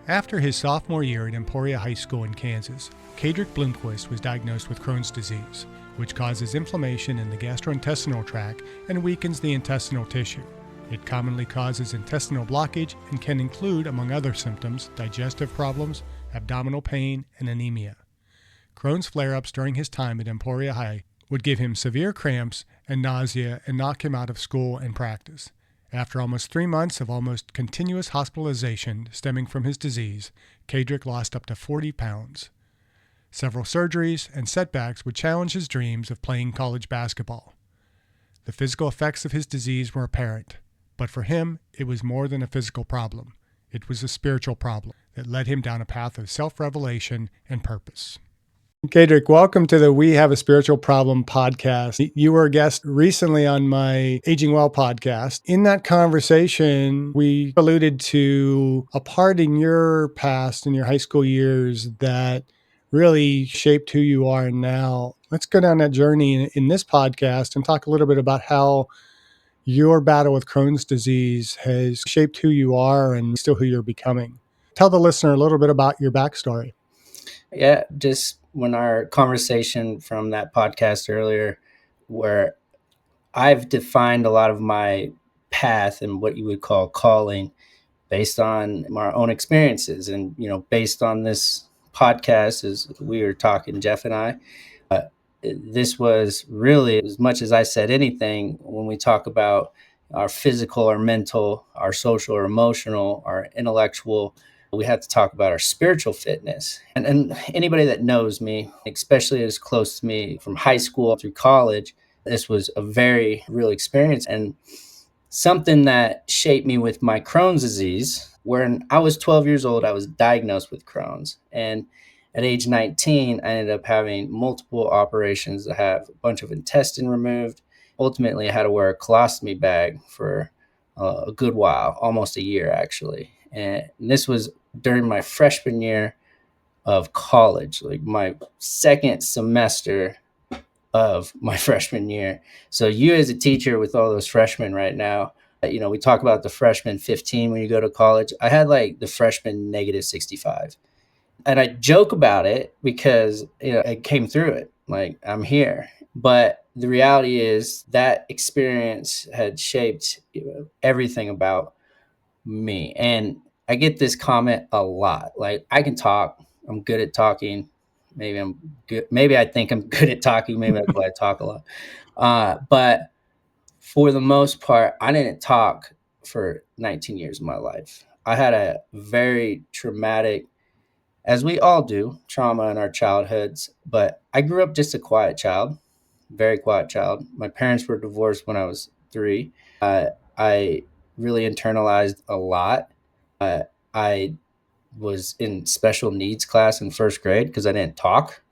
After his sophomore year at Emporia High School in Kansas, Caydrick Bloomquist was diagnosed with Crohn's disease, which causes inflammation in the gastrointestinal tract and weakens the intestinal tissue. It commonly causes intestinal blockage and can include, among other symptoms, digestive problems, abdominal pain, and anemia. Crohn's flare-ups during his time at Emporia High would give him severe cramps and nausea and knock him out of school and practice. After almost 3 months of almost continuous hospitalization stemming from his disease, Caydrick lost up to 40 pounds. Several surgeries and setbacks would challenge his dreams of playing college basketball. The physical effects of his disease were apparent, but for him, it was more than a physical problem. It was a spiritual problem that led him down a path of self-revelation and purpose. Caydrick, welcome to the We Have a Spiritual Problem podcast. You were a guest recently on my Aging Well podcast. In that conversation, we alluded to a part in your past, in your high school years, that really shaped who you are now. Let's go down that journey in this podcast and talk a little bit about how your battle with Crohn's disease has shaped who you are and still who you're becoming. Tell the listener a little bit about your backstory. Yeah, just when our conversation from that podcast earlier, where I've defined a lot of my path and what you would call calling based on my own experiences. And, based on this podcast, as we were talking, Jeff and I, this was really, as much as I said anything, when we talk about our physical or mental, our social or emotional, our intellectual, we have to talk about our spiritual fitness. And anybody that knows me, especially as close to me from high school through college, this was a very real experience and something that shaped me with my Crohn's disease. When I was 12 years old, I was diagnosed with Crohn's. And at age 19, I ended up having multiple operations to have a bunch of intestine removed. Ultimately, I had to wear a colostomy bag for a good while, almost a year, actually. And this was during my freshman year of college, like my second semester of my freshman year. So you as a teacher with all those freshmen right now, we talk about the freshman 15 when you go to college. I had like the freshman negative 65. And I joke about it because, I came through it. Like, I'm here. But the reality is that experience had shaped everything about me. And I get this comment a lot. Like, I can talk. I'm good at talking. Maybe I'm good. Maybe I think I'm good at talking. Maybe that's why I talk a lot. But for the most part, I didn't talk for 19 years of my life. I had a very traumatic, as we all do, trauma in our childhoods. But I grew up just a quiet child, very quiet child. My parents were divorced when I was 3. I really internalized a lot. I was in special needs class in first grade because I didn't talk,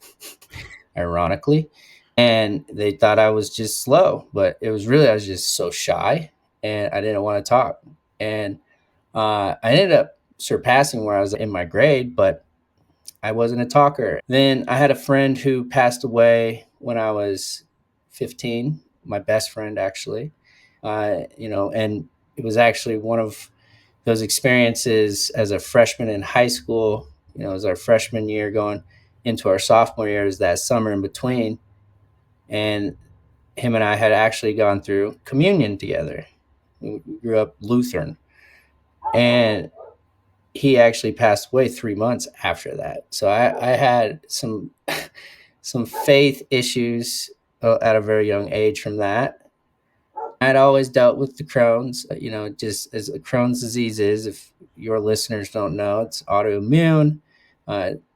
ironically. And they thought I was just slow, but it was really, I was just so shy and I didn't want to talk. And I ended up surpassing where I was in my grade, but I wasn't a talker. Then I had a friend who passed away when I was 15, my best friend, actually. And it was actually one of those experiences as a freshman in high school. It was our freshman year going into our sophomore year, is that summer in between. And him and I had actually gone through communion together. We grew up Lutheran. And he actually passed away 3 months after that. So I had some faith issues at a very young age from that. I'd always dealt with the Crohn's, just as Crohn's disease is, if your listeners don't know, it's autoimmune,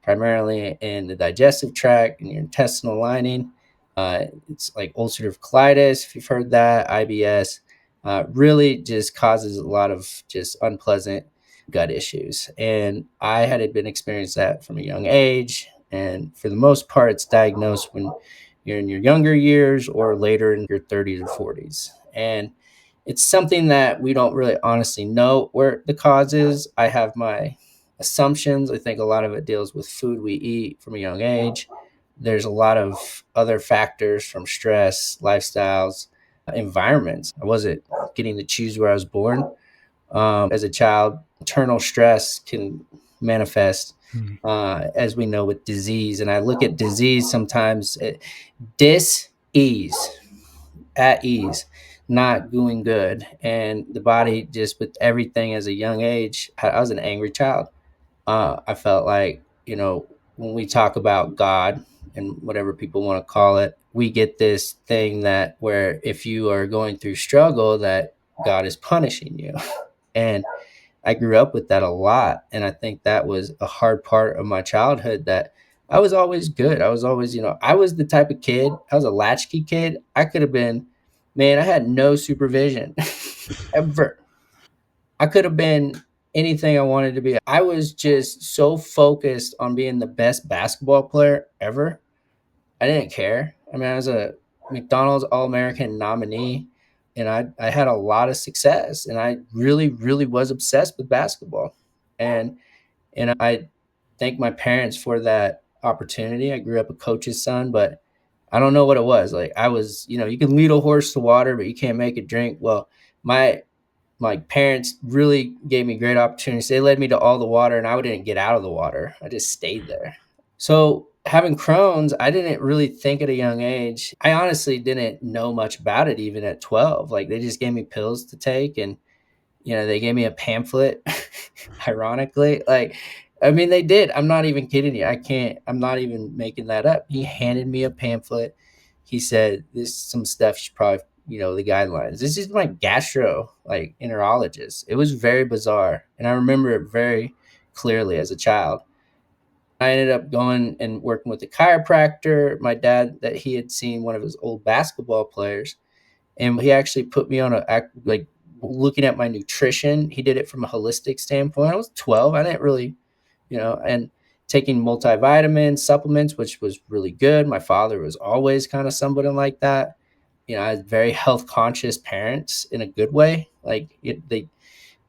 primarily in the digestive tract and your intestinal lining. It's like ulcerative colitis, if you've heard that, IBS, really just causes a lot of just unpleasant gut issues. And I had been experiencing that from a young age. And for the most part, it's diagnosed when you're in your younger years or later in your 30s or 40s. And it's something that we don't really honestly know where the cause is. I have my assumptions. I think a lot of it deals with food we eat from a young age. There's a lot of other factors from stress, lifestyles, environments. I wasn't getting to choose where I was born. As a child, maternal stress can manifest, Hmm. as we know, with disease. And I look at disease sometimes, dis-ease, at ease, not doing good. And the body, just with everything as a young age, I was an angry child. I felt like, when we talk about God and whatever people want to call it, we get this thing that where if you are going through struggle, that God is punishing you. And I grew up with that a lot. And I think that was a hard part of my childhood, that I was always good. I was always, I was the type of kid, I was a latchkey kid. I could have been, man, I had no supervision ever. I could have been anything I wanted to be. I was just so focused on being the best basketball player ever. I didn't care. I mean, I was a McDonald's All-American nominee, and I had a lot of success, and I really, really was obsessed with basketball. And I thank my parents for that opportunity. I grew up a coach's son, but I don't know what it was. Like, I was, you can lead a horse to water, but you can't make it drink. Well, my parents really gave me great opportunities. They led me to all the water, and I didn't get out of the water. I just stayed there. So having Crohn's, I didn't really think at a young age. I honestly didn't know much about it even at 12. Like, they just gave me pills to take, and they gave me a pamphlet. Ironically, like, I mean, they did. I'm not even kidding you. I'm not even making that up. He handed me a pamphlet. He said, "This is some stuff you should probably, the guidelines." This is my gastro, like, enterologist. It was very bizarre, and I remember it very clearly as a child. I ended up going and working with a chiropractor. My dad, that he had seen one of his old basketball players, and he actually put me on like, looking at my nutrition. He did it from a holistic standpoint. I was 12. I didn't really, and taking multivitamin supplements, which was really good. My father was always kind of somebody like that. I had very health conscious parents in a good way. Like, they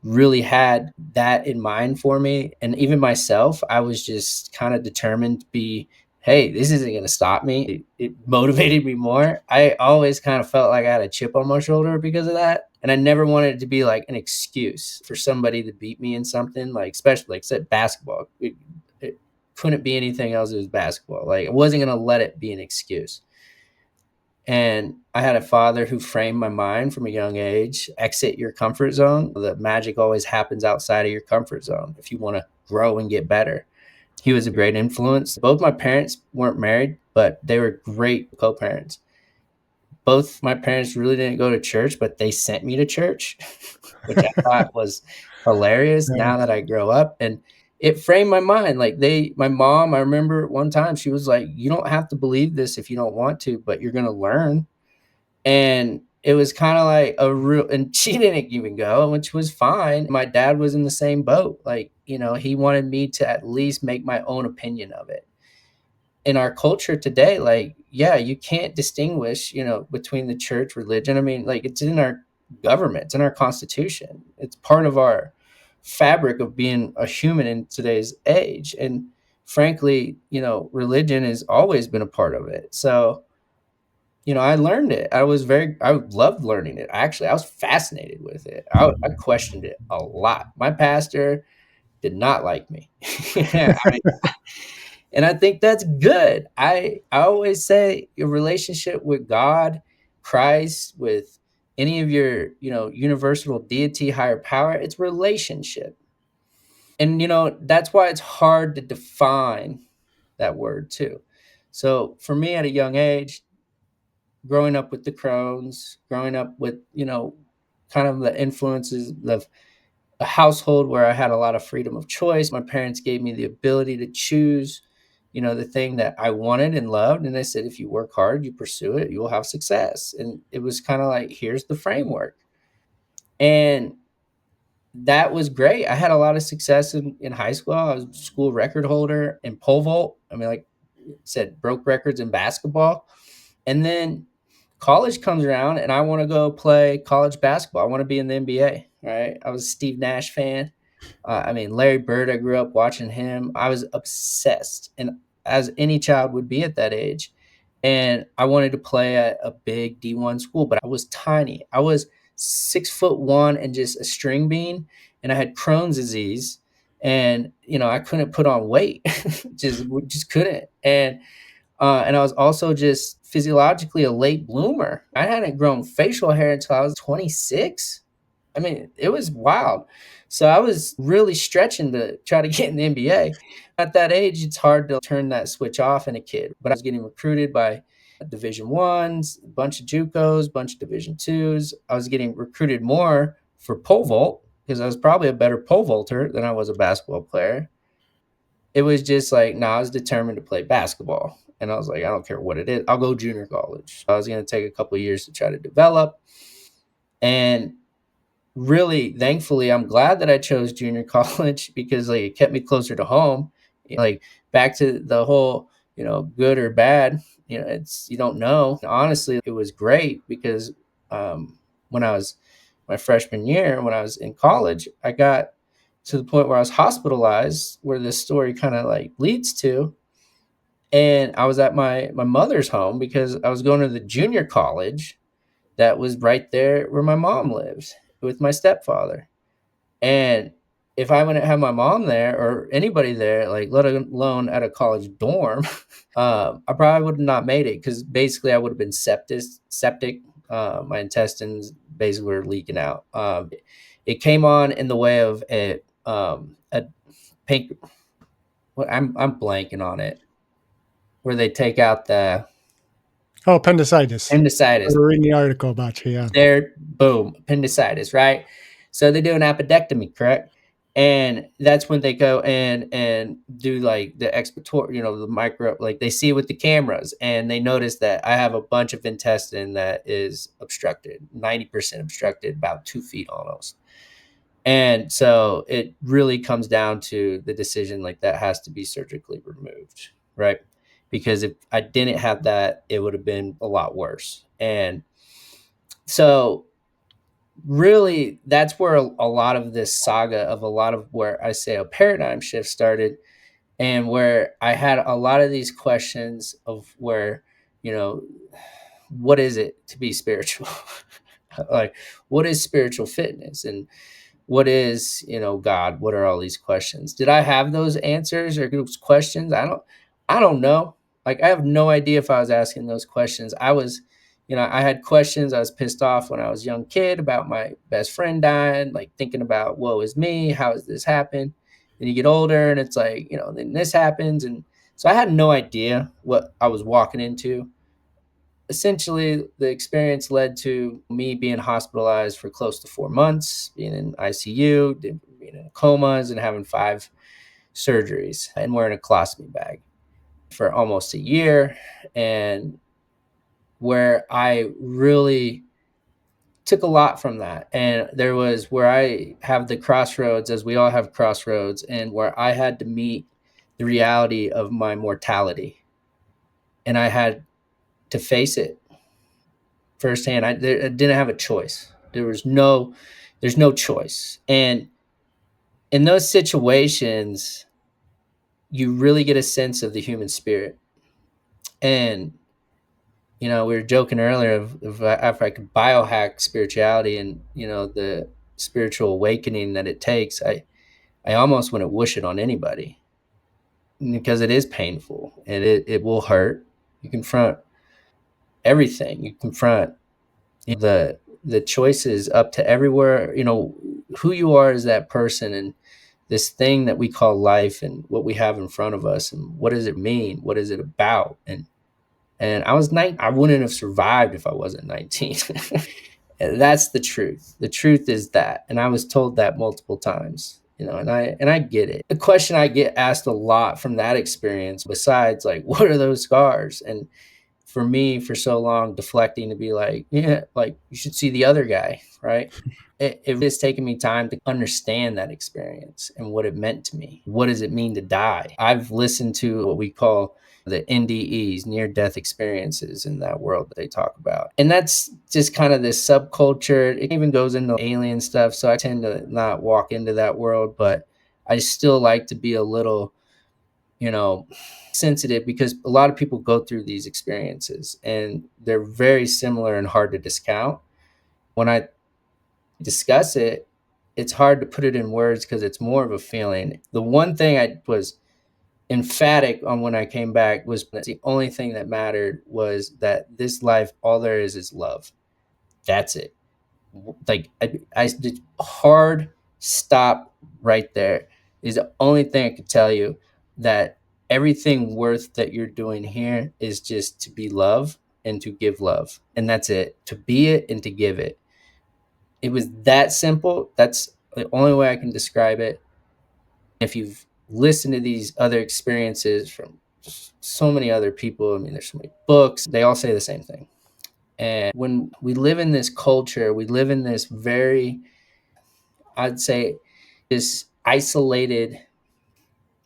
really had that in mind for me. And even myself, I was just kind of determined to be, hey, this isn't going to stop me. It motivated me more. I always kind of felt like I had a chip on my shoulder because of that. And I never wanted it to be like an excuse for somebody to beat me in something, like, especially, like I said, basketball. It couldn't be anything else. It was basketball. Like, I wasn't going to let it be an excuse. And I had a father who framed my mind from a young age: exit your comfort zone. The magic always happens outside of your comfort zone if you want to grow and get better. He was a great influence. Both my parents weren't married, but they were great co-parents. Both my parents really didn't go to church, but they sent me to church, which I thought was hilarious now that I grow up. And it framed my mind. Like, my mom, I remember one time she was like, "You don't have to believe this if you don't want to, but you're going to learn." And it was kinda like a real, and she didn't even go, which was fine. My dad was in the same boat. Like, he wanted me to at least make my own opinion of it. In our culture today, like, yeah, you can't distinguish, between the church, religion. I mean, like, it's in our government, it's in our constitution. It's part of our fabric of being a human in today's age. And frankly, religion has always been a part of it. So, I learned it. I loved learning it. Actually, I was fascinated with it. I questioned it a lot. My pastor did not like me. I mean, and I think that's good. I always say your relationship with God, Christ, with any of your, universal deity, higher power, it's relationship. And, that's why it's hard to define that word too. So for me, at a young age, growing up with the Crohns, growing up with, kind of the influences of a household where I had a lot of freedom of choice. My parents gave me the ability to choose, the thing that I wanted and loved. And they said, if you work hard, you pursue it, you will have success. And it was kind of like, here's the framework. And that was great. I had a lot of success in high school. I was school record holder in pole vault. I mean, like I said, broke records in basketball. And then college comes around and I want to go play college basketball. I want to be in the NBA, right? I was a Steve Nash fan. I mean, Larry Bird, I grew up watching him. I was obsessed, and as any child would be at that age. And I wanted to play at a big D1 school, but I was tiny. I was 6'1" and just a string bean, and I had Crohn's disease. And, I couldn't put on weight, just couldn't. And I was also just physiologically a late bloomer. I hadn't grown facial hair until I was 26. I mean, it was wild. So I was really stretching to try to get in the NBA. At that age, it's hard to turn that switch off in a kid. But I was getting recruited by Division Ones, a bunch of JUCOs, a bunch of Division Twos. I was getting recruited more for pole vault because I was probably a better pole vaulter than I was a basketball player. It was just like, no, I was determined to play basketball. And I was like, I don't care what it is. I'll go junior college. I was going to take a couple of years to try to develop. And really, thankfully, I'm glad that I chose junior college because like it kept me closer to home. Like back to the whole, good or bad, it's, you don't know. Honestly, it was great because when I was my freshman year, when I was in college, I got to the point where I was hospitalized, where this story kind of like leads to. And I was at my mother's home because I was going to the junior college that was right there where my mom lived with my stepfather. And if I wouldn't have my mom there or anybody there, like let alone at a college dorm, I probably would have not made it because basically I would have been septic. My intestines basically were leaking out. It came on in the way of a pink. What I'm blanking on it, where they take out the Oh, appendicitis. I appendicitis. was reading the article about you, yeah. There, boom, appendicitis, right? So they do an appendectomy, correct? And that's when they go in and do like the expiratory, the micro, like they see with the cameras and they notice that I have a bunch of intestine that is obstructed, 90% obstructed, about 2 feet almost. And so it really comes down to the decision like that has to be surgically removed, right? Because if I didn't have that, it would have been a lot worse. And so really that's where a lot of this saga of a lot of where I say a paradigm shift started, and where I had a lot of these questions of where, you know, what is it to be spiritual? Like, what is spiritual fitness? And what is, God? What are all these questions? Did I have those answers or those questions? I don't know. Like, I have no idea if I was asking those questions. I had questions. I was pissed off when I was a young kid about my best friend dying, like thinking about, woe is me, how has this happened? Then you get older and it's like, then this happens. And so I had no idea what I was walking into. Essentially, the experience led to me being hospitalized for close to 4 months, being in ICU, being in comas, and having 5 surgeries and wearing a colostomy bag for almost a year. And where I really took a lot from that. And there was where I have the crossroads, as we all have crossroads, and where I had to meet the reality of my mortality. And I had to face it firsthand. I didn't have a choice. There's no choice. And in those situations, you really get a sense of the human spirit. And we were joking earlier of if I could biohack spirituality and the spiritual awakening that it takes, I almost wouldn't wish it on anybody because it is painful and it will hurt. You confront everything. You confront the choices up to everywhere, who you are as that person, and this thing that we call life and what we have in front of us, and what does it mean? What is it about? And I was 9. I wouldn't have survived if I wasn't 19. And that's the truth. The truth is that, and I was told that multiple times, and I get it. The question I get asked a lot from that experience, besides like, what are those scars? And for me, for so long, deflecting to be like, yeah, like you should see the other guy, right? It has taken me time to understand that experience and what it meant to me. What does it mean to die? I've listened to what we call the NDEs, near-death experiences, in that world that they talk about. And that's just kind of this subculture. It even goes into alien stuff, so I tend to not walk into that world, but I still like to be a little, sensitive, because a lot of people go through these experiences and they're very similar and hard to discount. When I discuss it, it's hard to put it in words because it's more of a feeling. The one thing I was emphatic on when I came back was the only thing that mattered was that this life, all there is love. That's it. Like I did hard stop right there is the only thing I could tell you, that everything worth that you're doing here is just to be love and to give love. And that's it. To be it and to give it. It was that simple. That's the only way I can describe it. If you've listened to these other experiences from so many other people, I mean, there's so many books, they all say the same thing. And when we live in this culture, we live in this very, I'd say, this isolated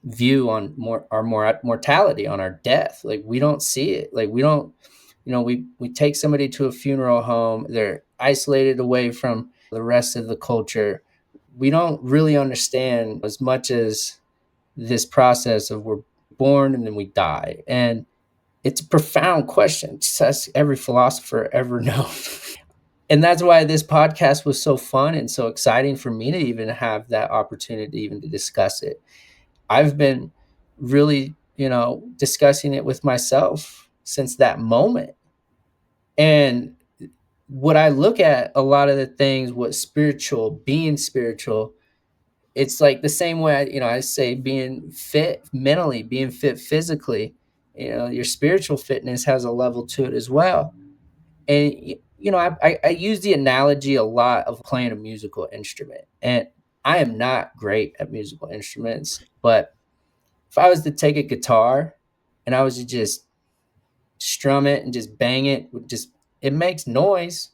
view on our mortality, on our death. Like we don't see it. Like we don't, we take somebody to a funeral home, they're isolated away from the rest of the culture. We don't really understand as much as this process of we're born and then we die. And it's a profound question. It's ask every philosopher ever known. And that's why this podcast was so fun and so exciting for me to even have that opportunity even to discuss it. I've been really, discussing it with myself since that moment. And what I look at a lot of the things, what spiritual, being spiritual, it's like the same way I say being fit mentally, being fit physically, your spiritual fitness has a level to it as well. And I use the analogy a lot of playing a musical instrument, and I am not great at musical instruments, but if I was to take a guitar and I was to just strum it and just bang it, it makes noise,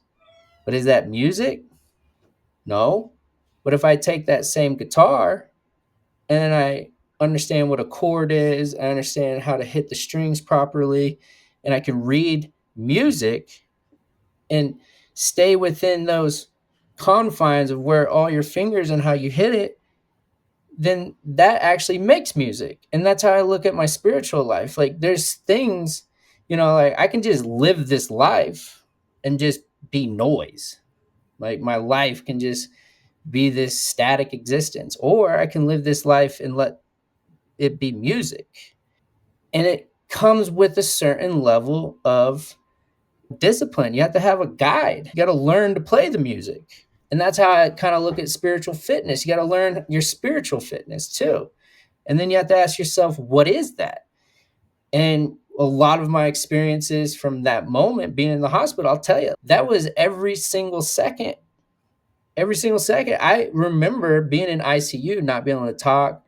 but is that music? No. But if I take that same guitar and I understand what a chord is, I understand how to hit the strings properly, and I can read music and stay within those confines of where all your fingers and how you hit it, then that actually makes music. And that's how I look at my spiritual life. Like there's things, like I can just live this life and just be noise. Like my life can just be this static existence, or I can live this life and let it be music. And it comes with a certain level of discipline. You have to have a guide. You got to learn to play the music. And that's how I kind of look at spiritual fitness. You got to learn your spiritual fitness too. And then you have to ask yourself, what is that? And a lot of my experiences from that moment being in the hospital, I'll tell you, that was every single second. Every single second. I remember being in ICU, not being able to talk,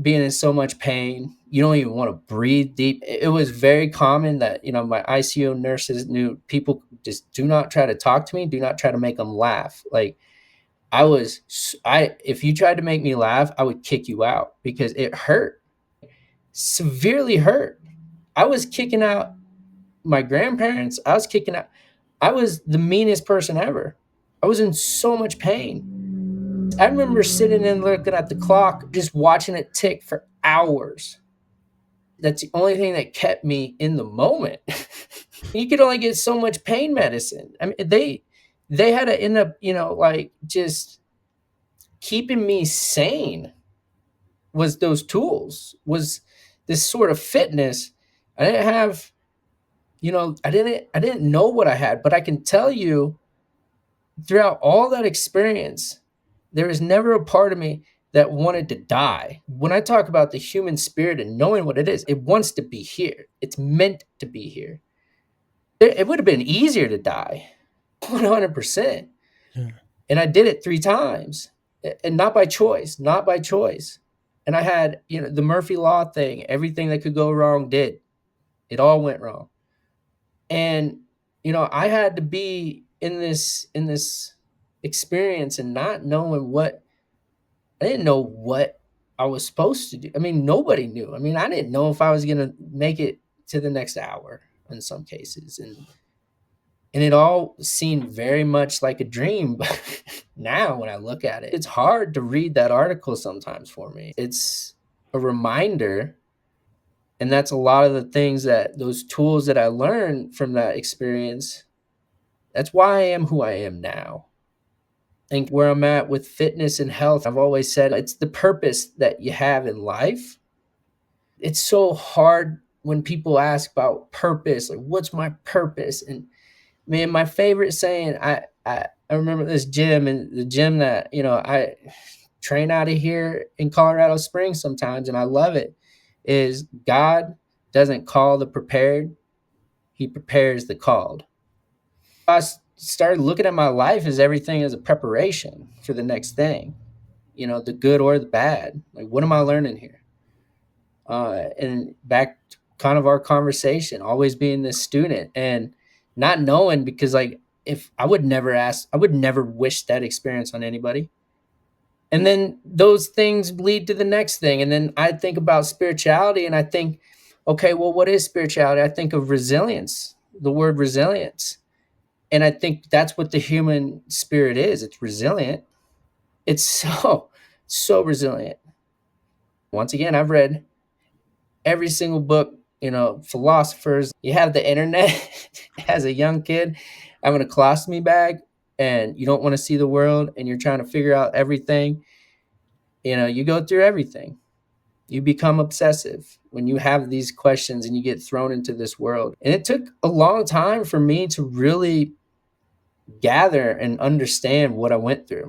being in so much pain. You don't even want to breathe deep. It was very common that, my ICU nurses knew people just do not try to talk to me. Do not try to make them laugh. Like if you tried to make me laugh, I would kick you out because it hurt, severely hurt. I was kicking out my grandparents. I was the meanest person ever. I was in so much pain. I remember sitting and looking at the clock, just watching it tick for hours. That's the only thing that kept me in the moment. You could only get so much pain medicine. I mean, they had to end up, like just keeping me sane was those tools, was this sort of fitness. I didn't have, I didn't know what I had, but I can tell you throughout all that experience, there was never a part of me that wanted to die. When I talk about the human spirit and knowing what it is, it wants to be here. It's meant to be here. It would have been easier to die, 100%. Yeah. And I did it 3 times, and not by choice, not by choice. And I had, the Murphy Law thing, everything that could go wrong did. It all went wrong. And, I had to be in this experience and not knowing I didn't know what I was supposed to do. I mean, nobody knew. I mean, I didn't know if I was going to make it to the next hour in some cases. And it all seemed very much like a dream. But now when I look at it, it's hard to read that article sometimes for me. It's a reminder. And that's a lot of the things those tools that I learned from that experience. That's why I am who I am now. And where I'm at with fitness and health, I've always said it's the purpose that you have in life. It's so hard when people ask about purpose, like what's my purpose? And man, my favorite saying, I remember this gym, and the gym that, I train out of here in Colorado Springs sometimes, and I love it, is God doesn't call the prepared, he prepares the called. I started looking at my life as everything as a preparation for the next thing, the good or the bad. Like, what am I learning here? And back to kind of our conversation, always being this student and not knowing, because like, if I would never ask, I would never wish that experience on anybody. And then those things lead to the next thing. And then I think about spirituality, and I think, okay, well, what is spirituality? I think of resilience, the word resilience. And I think that's what the human spirit is. It's resilient. It's so resilient. Once again, I've read every single book, philosophers. You have the internet as a young kid having a colostomy bag, and you don't want to see the world, and you're trying to figure out everything. You go through everything. You become obsessive when you have these questions and you get thrown into this world. And it took a long time for me to really gather and understand what I went through.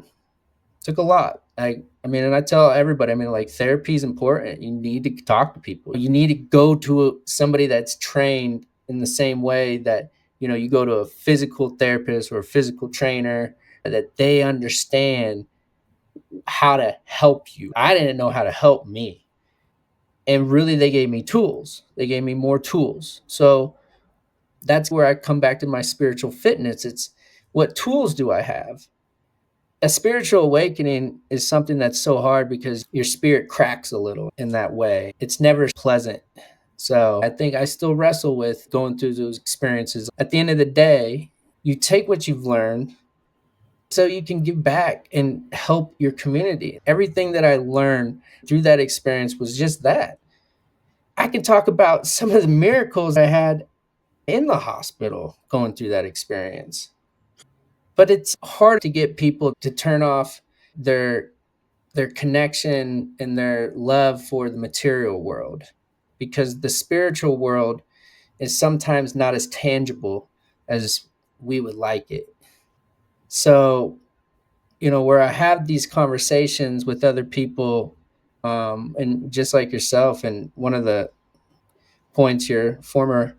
It took a lot. I mean, and I tell everybody, like, therapy is important. You need to talk to people. You need to go to somebody that's trained in the same way that, you go to a physical therapist or a physical trainer, that they understand how to help you. I didn't know how to help me. And really, they gave me tools. They gave me more tools. So that's where I come back to my spiritual fitness. It's, what tools do I have? A spiritual awakening is something that's so hard because your spirit cracks a little in that way. It's never pleasant. So I think I still wrestle with going through those experiences. At the end of the day, you take what you've learned so you can give back and help your community. Everything that I learned through that experience was just that. I can talk about some of the miracles I had in the hospital going through that experience. But it's hard to get people to turn off their connection and their love for the material world, because the spiritual world is sometimes not as tangible as we would like it. So, where I have these conversations with other people, and just like yourself, and one of the points your former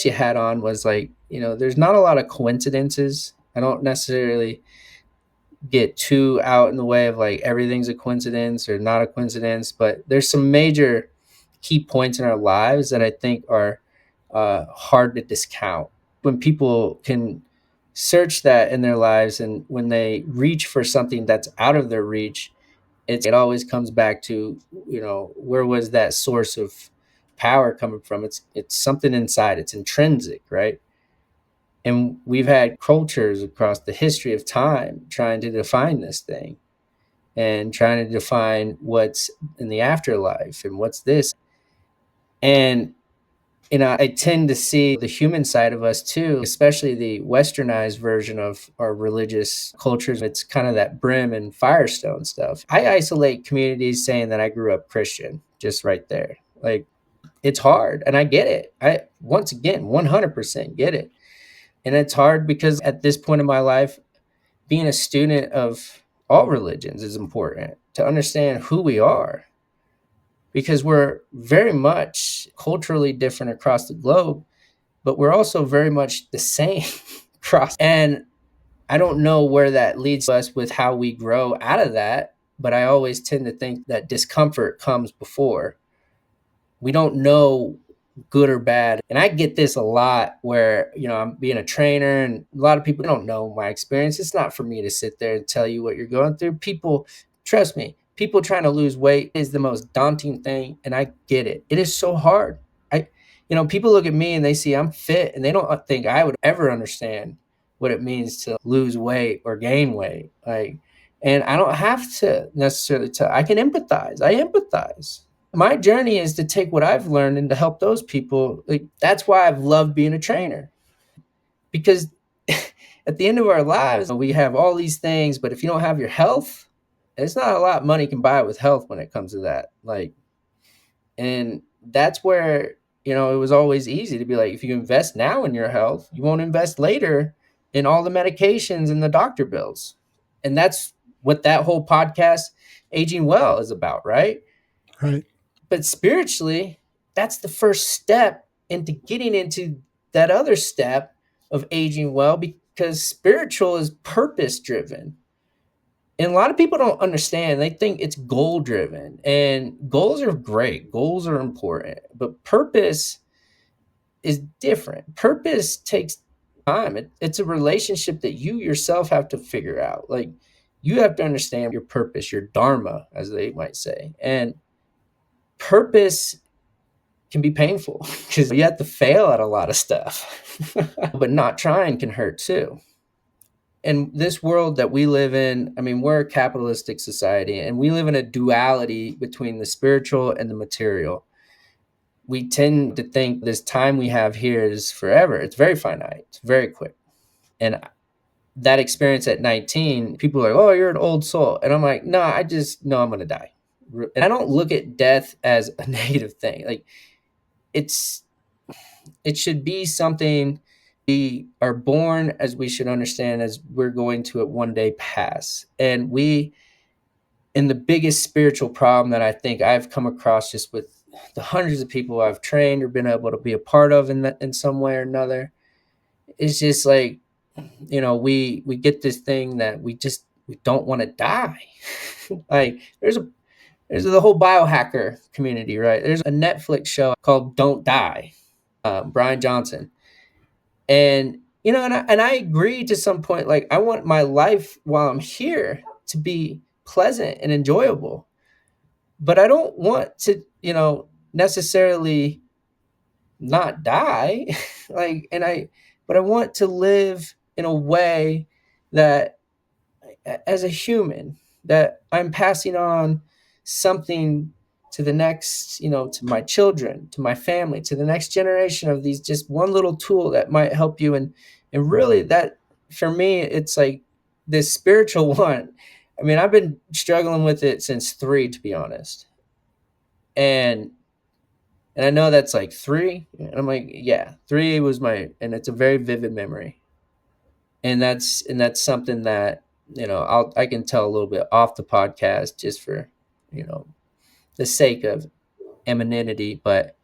you had on was like, there's not a lot of coincidences. I don't necessarily get too out in the way of like everything's a coincidence or not a coincidence, but there's some major key points in our lives that I think are hard to discount. When people can search that in their lives, and when they reach for something that's out of their reach, it always comes back to, where was that source of power coming from? It's something inside. It's intrinsic, right? And we've had cultures across the history of time trying to define this thing, and trying to define what's in the afterlife and what's this. And, I tend to see the human side of us too, especially the westernized version of our religious cultures. It's kind of that brim and firestone stuff. I isolate communities saying that I grew up Christian, just right there. Like, it's hard, and I get it. I, once again, 100% get it. And it's hard because at this point in my life, being a student of all religions is important to understand who we are, because we're very much culturally different across the globe, but we're also very much the same across. And I don't know where that leads us with how we grow out of that, but I always tend to think that discomfort comes before. We don't know good or bad. And I get this a lot where, I'm being a trainer, and a lot of people don't know my experience. It's not for me to sit there and tell you what you're going through. People, trust me, people trying to lose weight is the most daunting thing. And I get it. It is so hard. People look at me and they see I'm fit, and they don't think I would ever understand what it means to lose weight or gain weight. And I don't have to necessarily tell. I can empathize. I empathize. My journey is to take what I've learned and to help those people. Like, that's why I've loved being a trainer, because at the end of our lives, we have all these things, but if you don't have your health, it's not a lot money can buy with health when it comes to that. Like, and that's where, it was always easy to be like, if you invest now in your health, you won't invest later in all the medications and the doctor bills. And that's what that whole podcast, Aging Well, is about, right? Right. But spiritually, that's the first step into getting into that other step of aging well, because spiritual is purpose driven. And a lot of people don't understand. They think it's goal driven, and goals are great. Goals are important, but purpose is different. Purpose takes time. It's a relationship that you yourself have to figure out. Like, you have to understand your purpose, your dharma, as they might say. And purpose can be painful because you have to fail at a lot of stuff, but not trying can hurt too. In this world that we live in, I mean, we're a capitalistic society and we live in a duality between the spiritual and the material. We tend to think this time we have here is forever. It's very finite, it's very quick. And that experience at 19, people are like, oh, you're an old soul. And I'm like, no, I just know I'm going to die. And I don't look at death as a negative thing. Like, it should be something we are born as we should understand as we're going to it one day pass. And the biggest spiritual problem that I think I've come across just with the hundreds of people I've trained or been able to be a part of in some way or another, is just like, we get this thing that we don't want to die. Like, there's the whole biohacker community, right? There's a Netflix show called Don't Die, Brian Johnson. And, and I agree to some point, like, I want my life while I'm here to be pleasant and enjoyable, but I don't want to, necessarily not die. Like, but I want to live in a way that, as a human, that I'm passing on something to the next, to my children, to my family, to the next generation of these, just one little tool that might help you. And really, that, for me, it's like this spiritual one. I mean, I've been struggling with it since 3, to be honest. And I know that's like 3. And I'm like, yeah, 3 was and it's a very vivid memory. And that's something that, I can tell a little bit off the podcast just for, the sake of anonymity. But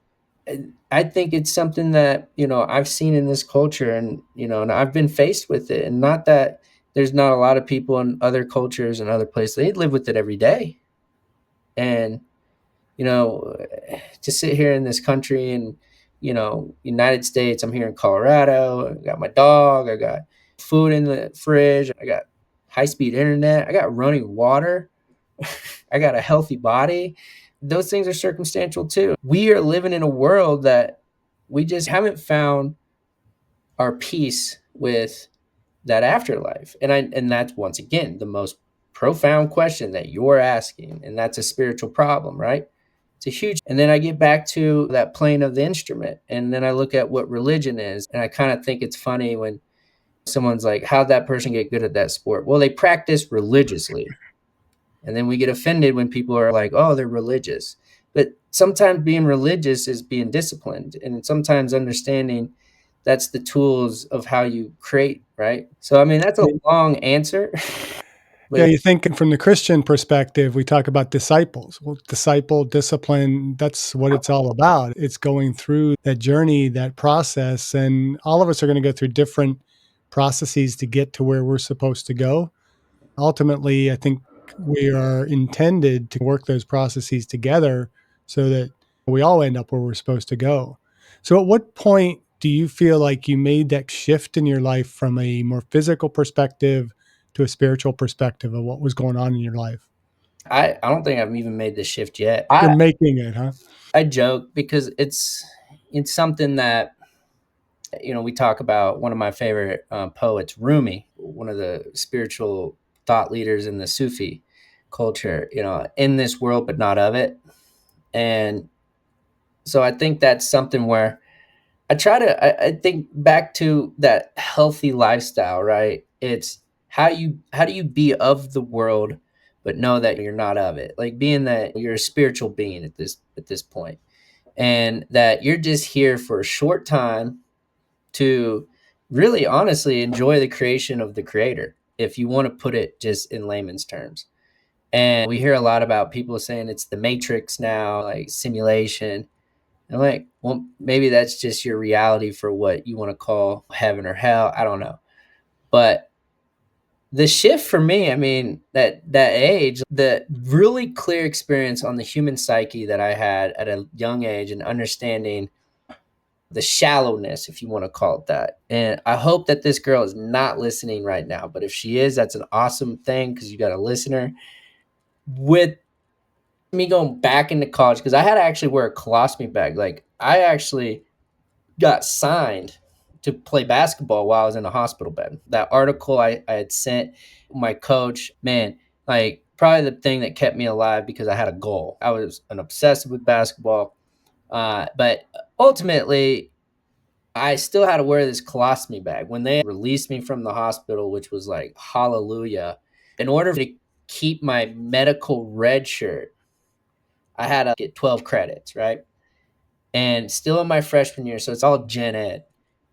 I think it's something that, I've seen in this culture, and, and I've been faced with it. And not that there's not a lot of people in other cultures and other places, they live with it every day. And, to sit here in this country and, United States, I'm here in Colorado, I got my dog, I got food in the fridge, I got high-speed internet, I got running water, I got a healthy body. Those things are circumstantial too. We are living in a world that we just haven't found our peace with that afterlife. And that's, once again, the most profound question that you're asking. And that's a spiritual problem, right? It's a huge. And then I get back to that plane of the instrument. And then I look at what religion is. And I kind of think it's funny when someone's like, how'd that person get good at that sport? Well, they practice religiously. And then we get offended when people are like, oh, they're religious. But sometimes being religious is being disciplined. And sometimes understanding that's the tools of how you create, right? So, I mean, that's a long answer. Yeah, you think from the Christian perspective, we talk about disciples. Well, disciple, discipline, that's what it's all about. It's going through that journey, that process. And all of us are going to go through different processes to get to where we're supposed to go. Ultimately, I think we are intended to work those processes together so that we all end up where we're supposed to go. So at what point do you feel like you made that shift in your life from a more physical perspective to a spiritual perspective of what was going on in your life? I don't think I've even made the shift yet. You're making it, huh? I joke because it's something that, we talk about. One of my favorite poets, Rumi, one of the spiritual thought leaders in the Sufi culture, in this world, but not of it. And so I think that's something where I think back to that healthy lifestyle, right? It's how do you be of the world, but know that you're not of it. Like being that you're a spiritual being at this point, and that you're just here for a short time to really honestly enjoy the creation of the creator, if you want to put it just in layman's terms. And we hear a lot about people saying it's the matrix now, like simulation. And I'm like, well, maybe that's just your reality for what you want to call heaven or hell. I don't know. But the shift for me, I mean, that age, the really clear experience on the human psyche that I had at a young age and understanding the shallowness, if you want to call it that. And I hope that this girl is not listening right now. But if she is, that's an awesome thing because you got a listener. With me going back into college, because I had to actually wear a colostomy bag. Like I actually got signed to play basketball while I was in a hospital bed. That article I had sent my coach, man, like probably the thing that kept me alive because I had a goal. I was an obsessive with basketball. But ultimately, I still had to wear this colostomy bag. When they released me from the hospital, which was like, hallelujah, in order to keep my medical red shirt, I had to get 12 credits, right? And still in my freshman year, so it's all gen ed.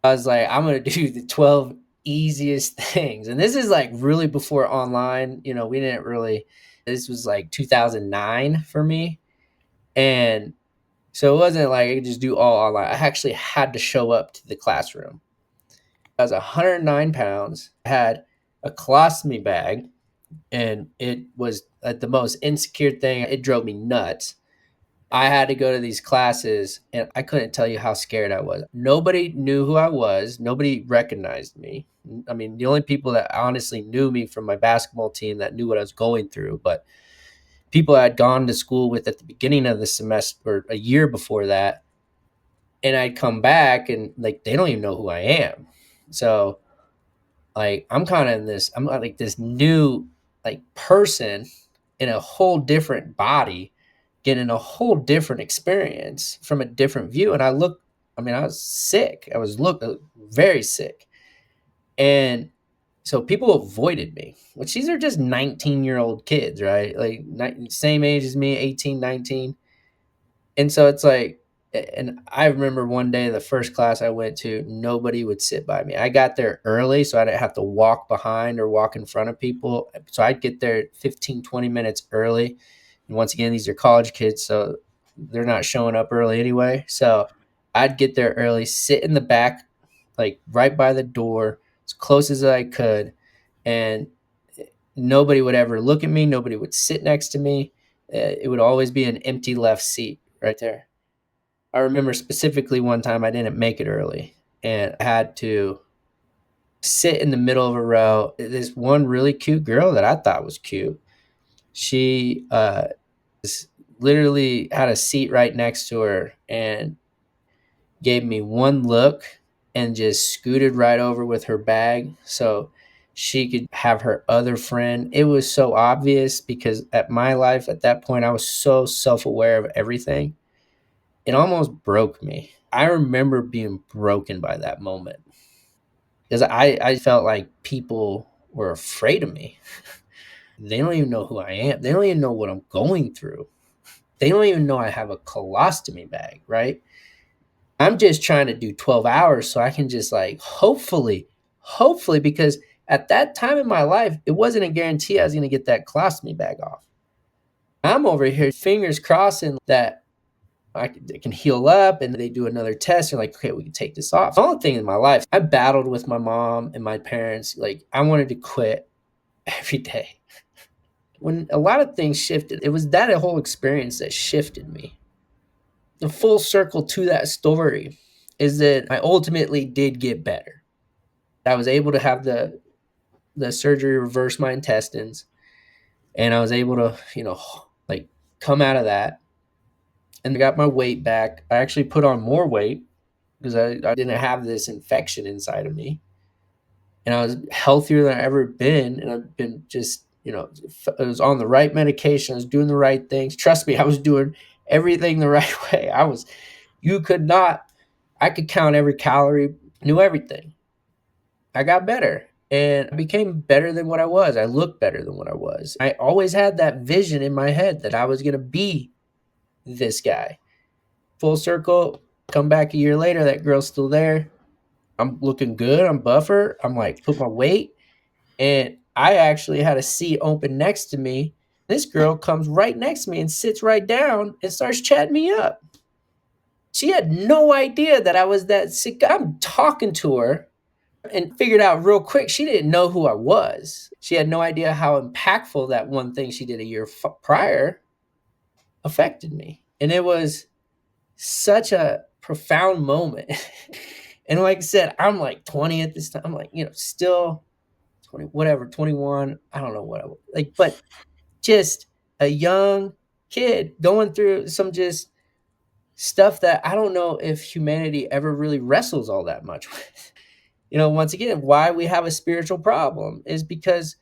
I was like, I'm gonna do the 12 easiest things. And this is like really before online. We didn't really, this was like 2009 for me. And so it wasn't like I could just do all online. I actually had to show up to the classroom. I was 109 pounds, had a colostomy bag, and it was the most insecure thing. It drove me nuts. I had to go to these classes and I couldn't tell you how scared I was. Nobody knew who I was. Nobody recognized me. I mean, the only people that honestly knew me from my basketball team that knew what I was going through, but people I had gone to school with at the beginning of the semester or a year before that. And I'd come back and like, they don't even know who I am. So like, I'm like this new like person in a whole different body, getting a whole different experience from a different view. And I mean, I was sick. I was very sick. And so people avoided me, which these are just 19-year-old kids, right? Like same age as me, 18, 19. And so it's like, and I remember one day, the first class I went to, nobody would sit by me. I got there early, so I didn't have to walk behind or walk in front of people. So I'd get there 15, 20 minutes early. And once again, these are college kids, so they're not showing up early anyway. So I'd get there early, sit in the back, like right by the door, as close as I could. And nobody would ever look at me. Nobody would sit next to me. It would always be an empty left seat right there. I remember specifically one time I didn't make it early and I had to sit in the middle of a row. This one really cute girl that I thought was cute, she literally had a seat right next to her and gave me one look and just scooted right over with her bag so she could have her other friend. It was so obvious because at my life at that point, I was so self aware of everything. It almost broke me. I remember being broken by that moment because I felt like people were afraid of me. They don't even know who I am. They don't even know what I'm going through. They don't even know I have a colostomy bag, right? I'm just trying to do 12 hours so I can just like hopefully, because at that time in my life, it wasn't a guarantee I was going to get that colostomy bag off. I'm over here, fingers crossing that they can heal up and they do another test. You're like, okay, we can take this off. The only thing in my life, I battled with my mom and my parents. Like, I wanted to quit every day. When a lot of things shifted, it was that whole experience that shifted me. The full circle to that story is that I ultimately did get better. I was able to have the surgery reverse my intestines, and I was able to, like come out of that and I got my weight back. I actually put on more weight because I didn't have this infection inside of me. And I was healthier than I ever been. And I've been just, I was on the right medication. I was doing the right things. Trust me, I was doing everything the right way. You could not, I could count every calorie, knew everything. I got better and I became better than what I was. I looked better than what I was. I always had that vision in my head that I was going to be this guy. Full circle, come back a year later, that girl's still there. I'm looking good. I'm buffer. I'm like, put my weight. And I actually had a seat open next to me. This girl comes right next to me and sits right down and starts chatting me up. She had no idea that I was that sick. I'm talking to her and figured out real quick she didn't know who I was. She had no idea how impactful that one thing she did a year prior affected me. And it was such a profound moment. And like I said, I'm like 20 at this time. I'm like, still 20, whatever, 21. I don't know what I like, but just a young kid going through some just stuff that I don't know if humanity ever really wrestles all that much with. Once again, why we have a spiritual problem is because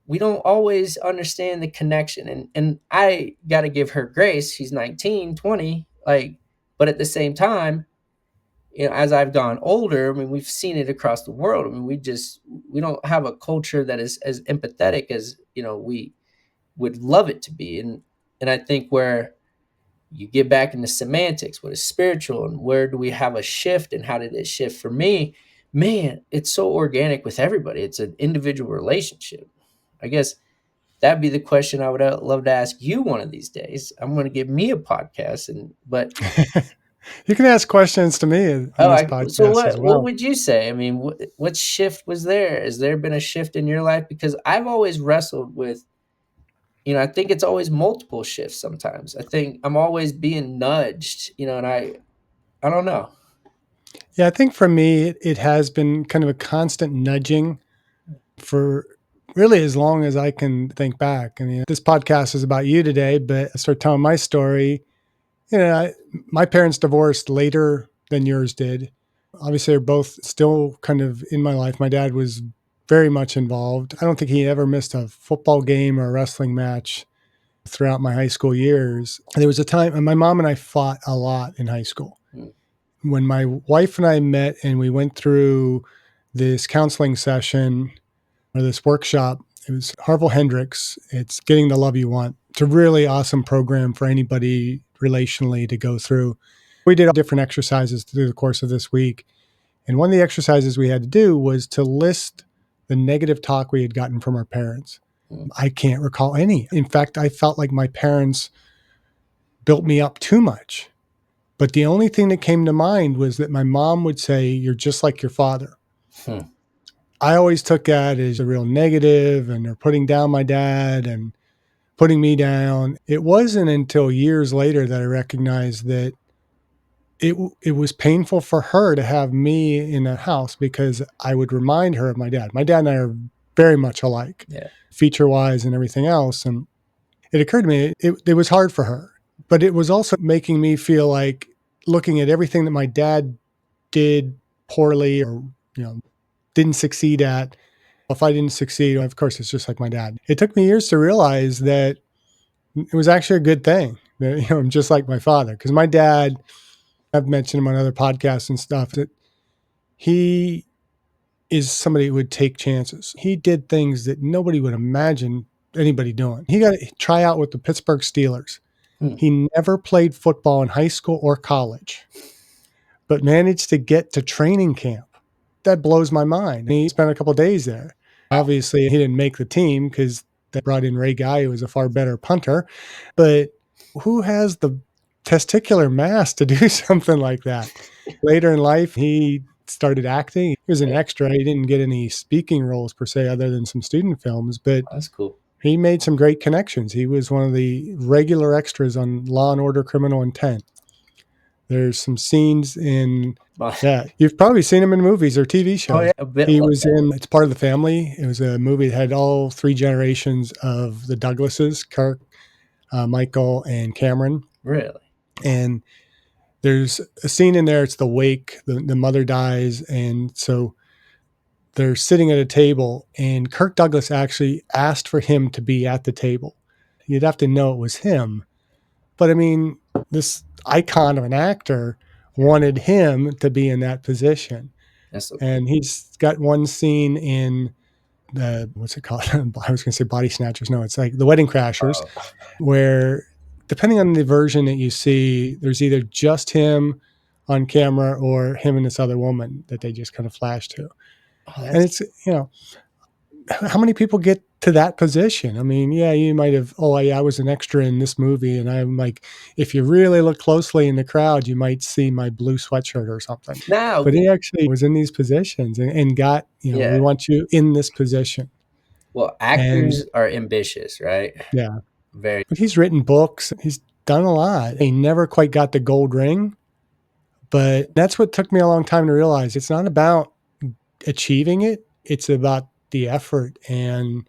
we don't always understand the connection. And I got to give her grace. She's 19, 20, but at the same time, as I've gone older, I mean, we've seen it across the world. I mean, we don't have a culture that is as empathetic as, we would love it to be. And I think where you get back into semantics, what is spiritual and where do we have a shift and how did it shift for me? Man, it's so organic with everybody. It's an individual relationship. I guess that'd be the question I would love to ask you one of these days. I'm going to give me a podcast, but You can ask questions to me in this so podcast as what well. would you say? I mean, what shift was there? Has there been a shift in your life? Because I've always wrestled with, I think it's always multiple shifts. Sometimes I think I'm always being nudged, and I don't know. Yeah, I think for me, it has been kind of a constant nudging for really as long as I can think back. I mean, this podcast is about you today, but I start telling my story. My parents divorced later than yours did. Obviously, they're both still kind of in my life. My dad was very much involved. I don't think he ever missed a football game or a wrestling match throughout my high school years. There was a time, and my mom and I fought a lot in high school. Mm. When my wife and I met and we went through this counseling session or this workshop, it was Harville Hendricks. It's Getting the Love You Want. It's a really awesome program for anybody relationally to go through. We did different exercises through the course of this week. And one of the exercises we had to do was to list the negative talk we had gotten from our parents. Mm. I can't recall any. In fact, I felt like my parents built me up too much. But the only thing that came to mind was that my mom would say, "You're just like your father." Hmm. I always took that as a real negative, and they're putting down my dad and putting me down. It wasn't until years later that I recognized that it was painful for her to have me in a house because I would remind her of my dad. My dad and I are very much alike, Yeah. feature wise and everything else. And it occurred to me it was hard for her, but it was also making me feel like looking at everything that my dad did poorly or didn't succeed at. If I didn't succeed, of course, it's just like my dad. It took me years to realize that it was actually a good thing that I'm just like my father. Because my dad, I've mentioned him on other podcasts and stuff, that he is somebody who would take chances. He did things that nobody would imagine anybody doing. He got to try out with the Pittsburgh Steelers. Hmm. He never played football in high school or college, but managed to get to training camp. That blows my mind. He spent a couple of days there. Obviously, he didn't make the team because they brought in Ray Guy, who was a far better punter. But who has the testicular mass to do something like that? Later in life, he started acting. He was an extra. He didn't get any speaking roles per se, other than some student films, but That's cool. he made some great connections. He was one of the regular extras on Law and Order Criminal Intent. There's some scenes in you've probably seen him in movies or TV shows. Oh, yeah, a bit. He was in It's Part of the Family. It was a movie that had all three generations of the Douglases, Kirk, Michael, and Cameron. Really? And there's a scene in there. It's the wake. The mother dies. And so they're sitting at a table, and Kirk Douglas actually asked for him to be at the table. You'd have to know it was him. But I mean, this icon of an actor wanted him to be in that position. That's And he's got one scene in the, what's it called? I was going to say Body Snatchers. No, it's like The Wedding Crashers, where depending on the version that you see, there's either just him on camera or him and this other woman that they just kind of flash to. And it's, how many people get to that position? I mean, yeah, you might have, oh, yeah, I was an extra in this movie. And I'm like, if you really look closely in the crowd, you might see my blue sweatshirt or something. now, But he actually was in these positions and got, we want you in this position. well, And actors are ambitious, right? yeah, Very. but he's written books. He's done a lot. He never quite got the gold ring, but that's what took me a long time to realize. It's not about achieving it. It's about the effort and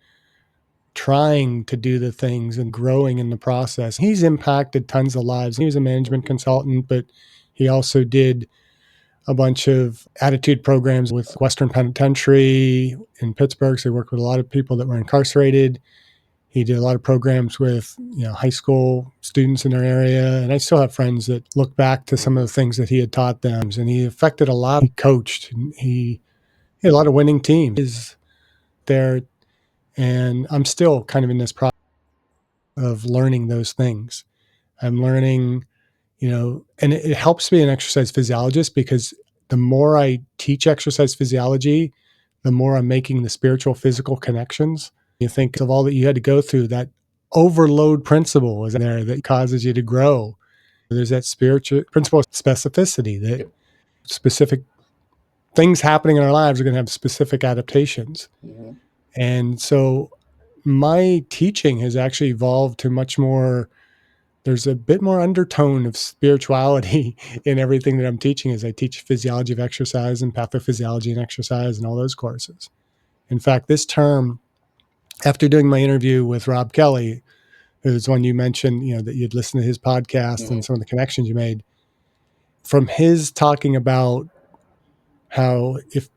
trying to do the things and growing in the process. He's impacted tons of lives. He was a management consultant, but he also did a bunch of attitude programs with Western Penitentiary in Pittsburgh. So he worked with a lot of people that were incarcerated. He did a lot of programs with high school students in their area. And I still have friends that look back to some of the things that he had taught them. And he affected a lot. He coached. He had a lot of winning teams. He's there. And I'm still kind of in this process of learning those things. I'm learning, and it helps me an exercise physiologist because the more I teach exercise physiology, the more I'm making the spiritual physical connections. You think of all that you had to go through, that overload principle is there that causes you to grow. There's that spiritual principle of specificity, that specific things happening in our lives are going to have specific adaptations. Mm-hmm. And so my teaching has actually evolved to much more, there's a bit more undertone of spirituality in everything that I'm teaching as I teach physiology of exercise and pathophysiology and exercise and all those courses. In fact, this term, after doing my interview with Rob Kelly, who's one you mentioned, that you'd listen to his podcast and some of the connections you made, from his talking about how if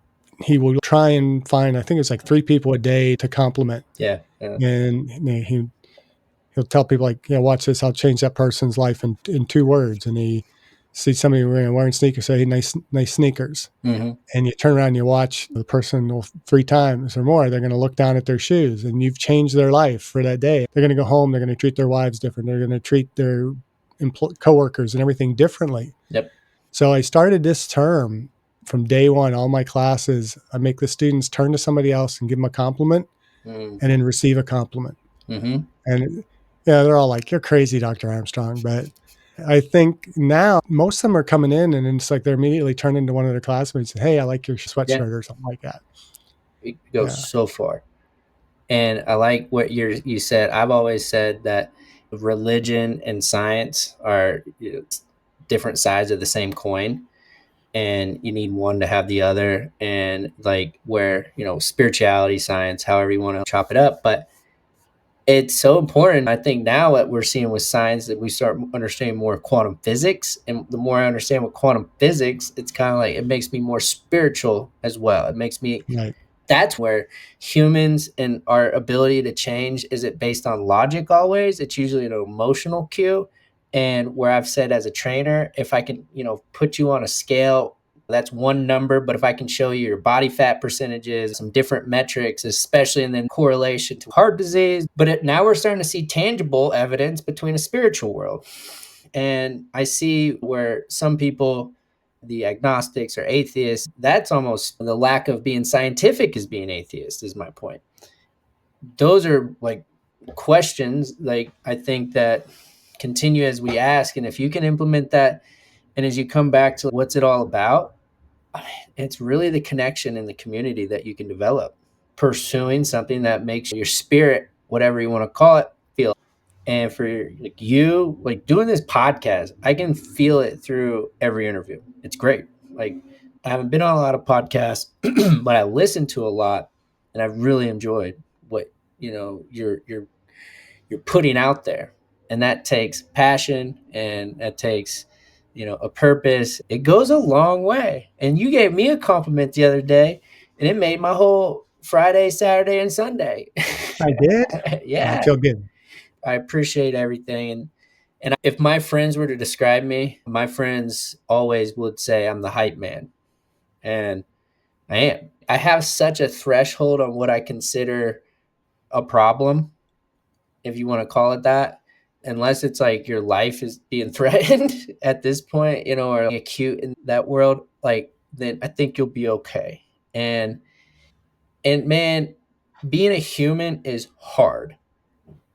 he will try and find, I think it's like 3 people a day to compliment. Yeah. And he'll tell people like, watch this, I'll change that person's life in 2 words. And he sees somebody wearing sneakers, say, hey, nice sneakers. Mm-hmm. And you turn around and you watch the person 3 times or more, they're going to look down at their shoes and you've changed their life for that day. They're going to go home. They're going to treat their wives different. They're going to treat their coworkers and everything differently. Yep. So I started this term from day one, all my classes, I make the students turn to somebody else and give them a compliment and then receive a compliment. Mm-hmm. And they're all like, you're crazy, Dr. Armstrong. But I think now most of them are coming in and it's like they're immediately turning to one of their classmates and, hey, I like your sweatshirt or something like that. It goes so far. And I like what you said. I've always said that religion and science are different sides of the same coin. And you need one to have the other. And like where, spirituality, science, however you want to chop it up. But it's so important. I think now what we're seeing with science that we start understanding more quantum physics. And the more I understand what quantum physics, it's kind of like it makes me more spiritual as well. It makes me That's where humans and our ability to change, is it based on logic always? It's usually an emotional cue. And where I've said as a trainer, if I can, put you on a scale, that's one number. But if I can show you your body fat percentages, some different metrics, especially in the correlation to heart disease. But now we're starting to see tangible evidence between a spiritual world. And I see where some people, the agnostics or atheists, that's almost the lack of being scientific is being atheist, is my point. Those are like questions, like I think that continue as we ask. And if you can implement that, and as you come back to what's it all about, it's really the connection in the community that you can develop, pursuing something that makes your spirit, whatever you want to call it, feel. And for you, doing this podcast, I can feel it through every interview. It's great. Like, I haven't been on a lot of podcasts, but I listen to a lot, and I've really enjoyed what you're putting out there. And that takes passion, and that takes a purpose. It goes a long way. And you gave me a compliment the other day, and it made my whole Friday, Saturday, and Sunday. I did. Yeah. I feel good. I appreciate everything. And if my friends were to describe me, my friends always would say I'm the hype man. And I am. I have such a threshold on what I consider a problem, if you want to call it that, unless it's like your life is being threatened at this point, or acute in that world, like, then I think you'll be okay. And man, being a human is hard.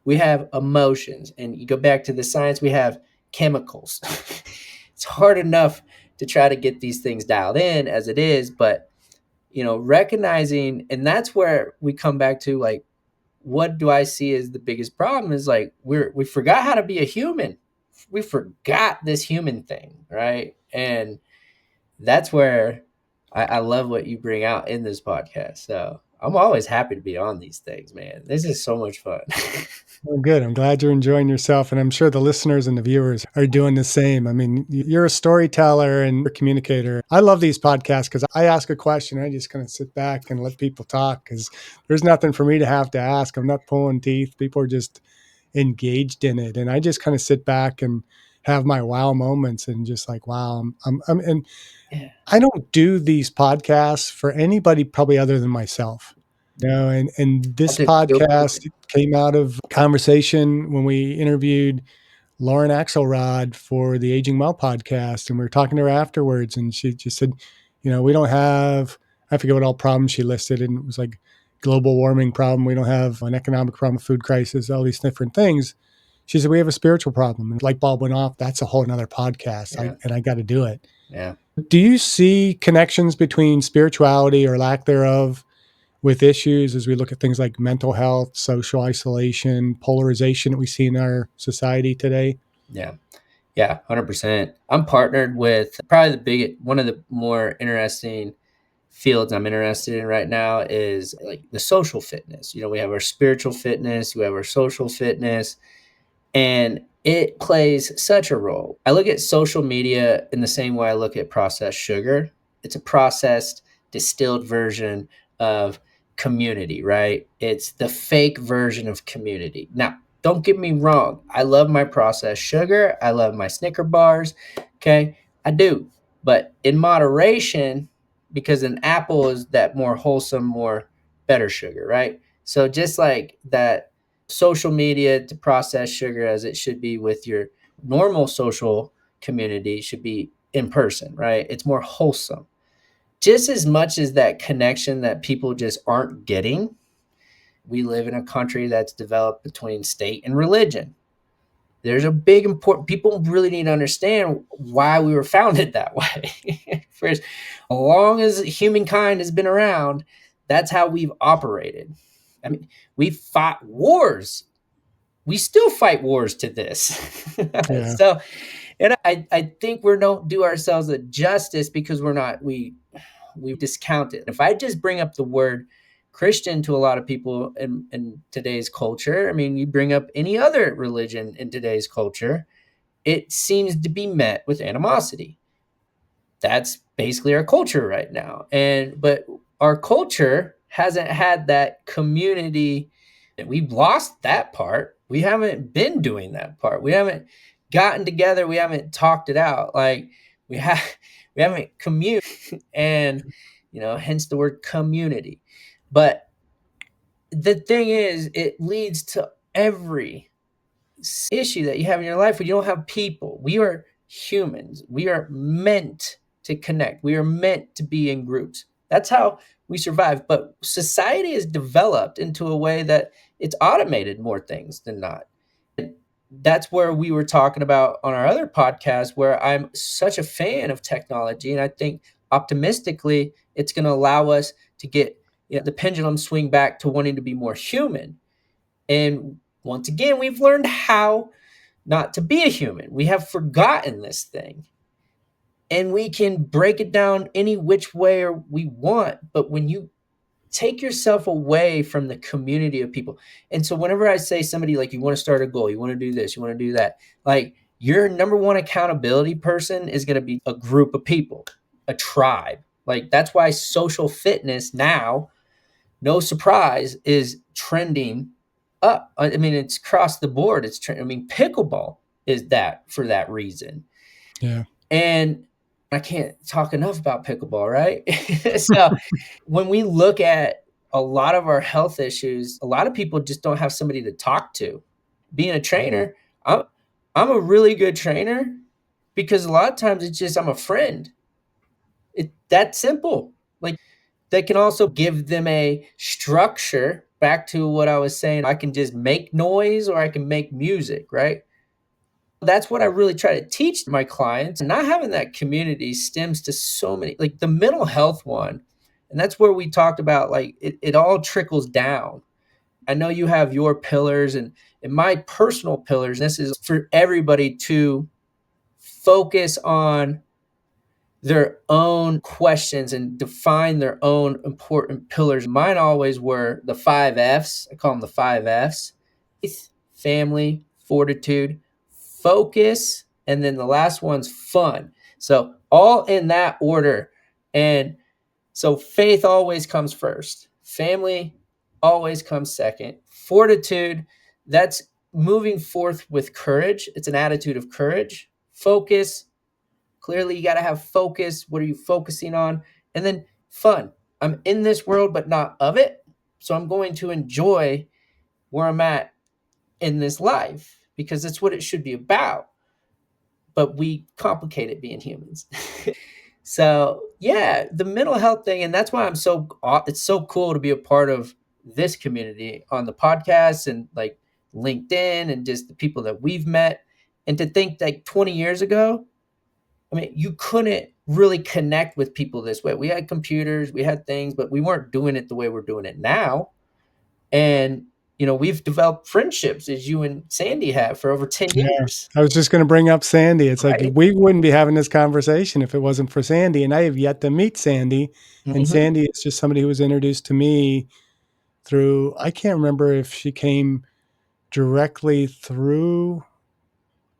We have emotions, and you go back to the science, we have chemicals. It's hard enough to try to get these things dialed in as it is, but recognizing, and that's where we come back to, like, what do I see as the biggest problem is, like, we forgot how to be a human. We forgot this human thing, right? And that's where I love what you bring out in this podcast. So I'm always happy to be on these things, man. This is so much fun. Well, good. I'm glad you're enjoying yourself. And I'm sure the listeners and the viewers are doing the same. I mean, you're a storyteller and a communicator. I love these podcasts because I ask a question. I just kind of sit back and let people talk because there's nothing for me to have to ask. I'm not pulling teeth. People are just engaged in it. And I just kind of sit back and have my wow moments and just like, wow. And Yeah. I don't do these podcasts for anybody probably other than myself. And this podcast came out of conversation when we interviewed Lauren Axelrod for the Aging Well podcast. And we were talking to her afterwards, and she just said, we don't have, I forget what all problems she listed. And it was like global warming problem. We don't have an economic problem, food crisis, all these different things. She said, we have a spiritual problem. And light bulb went off. That's a whole nother podcast. Yeah. I got to do it. Yeah. Do you see connections between spirituality or lack thereof with issues as we look at things like mental health, social isolation, polarization that we see in our society today? Yeah. Yeah, 100%. I'm partnered with probably one of the more interesting fields I'm interested in right now is like the social fitness. We have our spiritual fitness, we have our social fitness, and it plays such a role. I look at social media in the same way I look at processed sugar. It's a processed, distilled version of community, right? It's the fake version of community. Now, don't get me wrong. I love my processed sugar. I love my Snicker bars. Okay. I do. But in moderation, because an apple is that more wholesome, more better sugar, right? So just like that, social media to process sugar as it should be with your normal social community should be in person, right? It's more wholesome. Just as much as that connection that people just aren't getting, we live in a country that's developed between state and religion. There's a big important, people really need to understand why we were founded that way. For as long as humankind has been around, that's how we've operated. I mean, we fought wars. We still fight wars to this. Yeah. So, and I think we don't do ourselves a justice because we discount it. If I just bring up the word Christian to a lot of people in today's culture, I mean, you bring up any other religion in today's culture, it seems to be met with animosity. That's basically our culture right now. But our culture hasn't had that community. We've lost that part. We haven't been doing that part. We haven't gotten together. We haven't talked it out. Like we haven't communed, and hence the word community. But the thing is, it leads to every issue that you have in your life when you don't have people. We are humans. We are meant to connect. We are meant to be in groups. That's how we survive. But society has developed into a way that it's automated more things than not. And that's where we were talking about on our other podcast, where I'm such a fan of technology. And I think optimistically, it's going to allow us to get the pendulum swing back to wanting to be more human. And once again, we've learned how not to be a human. We have forgotten this thing. And we can break it down any which way we want. But when you take yourself away from the community of people, and so whenever I say somebody, like, you want to start a goal, you want to do this, you want to do that, like, your number one accountability person is going to be a group of people, a tribe. Like, that's why social fitness now, no surprise, is trending up. I mean, it's across the board. Pickleball. is that for that reason. Yeah. And I can't talk enough about pickleball, right? So when we look at a lot of our health issues, a lot of people just don't have somebody to talk to. Being a trainer, I'm a really good trainer because a lot of times it's just I'm a friend. It that simple. Like that can also give them a structure. Back to what I was saying, I can just make noise or I can make music, right? That's what I really try to teach my clients. And not having that community stems to so many, like the mental health one. And that's where we talked about like it all trickles down. I know you have your pillars and my personal pillars. This is for everybody to focus on their own questions and define their own important pillars. Mine always were the 5 F's. I call them the 5 F's: faith, family, fortitude, focus, and then the last one's fun. So all in that order. And so faith always comes first. Family always comes second. Fortitude, that's moving forth with courage. It's an attitude of courage. Focus, clearly you got to have focus. What are you focusing on? And then fun. I'm in this world, but not of it. So I'm going to enjoy where I'm at in this life because it's what it should be about. But we complicate it being humans. So yeah, the mental health thing, and that's why it's so cool to be a part of this community on the podcast and like LinkedIn and just the people that we've met. And to think like 20 years ago, I mean, you couldn't really connect with people this way. We had computers, we had things, but we weren't doing it the way we're doing it now. And we've developed friendships as you and Sandy have for over 10 Yeah. years. I was just going to bring up Sandy. It's like Right? we wouldn't be having this conversation if it wasn't for Sandy. And I have yet to meet Sandy. And Mm-hmm. Sandy is just somebody who was introduced to me through, I can't remember if she came directly through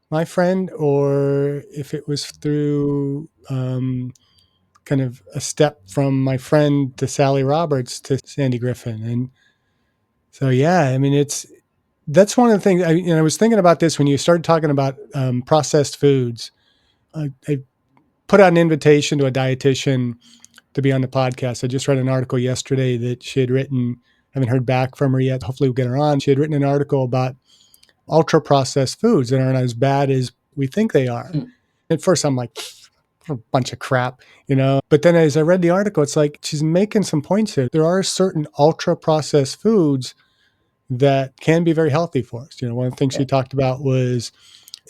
my friend or if it was through kind of a step from my friend to Sally Roberts to Sandy Griffin. And so, yeah, I mean, that's one of the things I was thinking about this when you started talking about processed foods. I put out an invitation to a dietitian to be on the podcast. I just read an article yesterday that she had written. I haven't heard back from her yet. Hopefully we'll get her on. She had written an article about ultra processed foods that aren't as bad as we think they are. At first I'm like, a bunch of crap. But then as I read the article, it's like she's making some points here. There are certain ultra processed foods that can be very healthy for us. One of the things she talked about was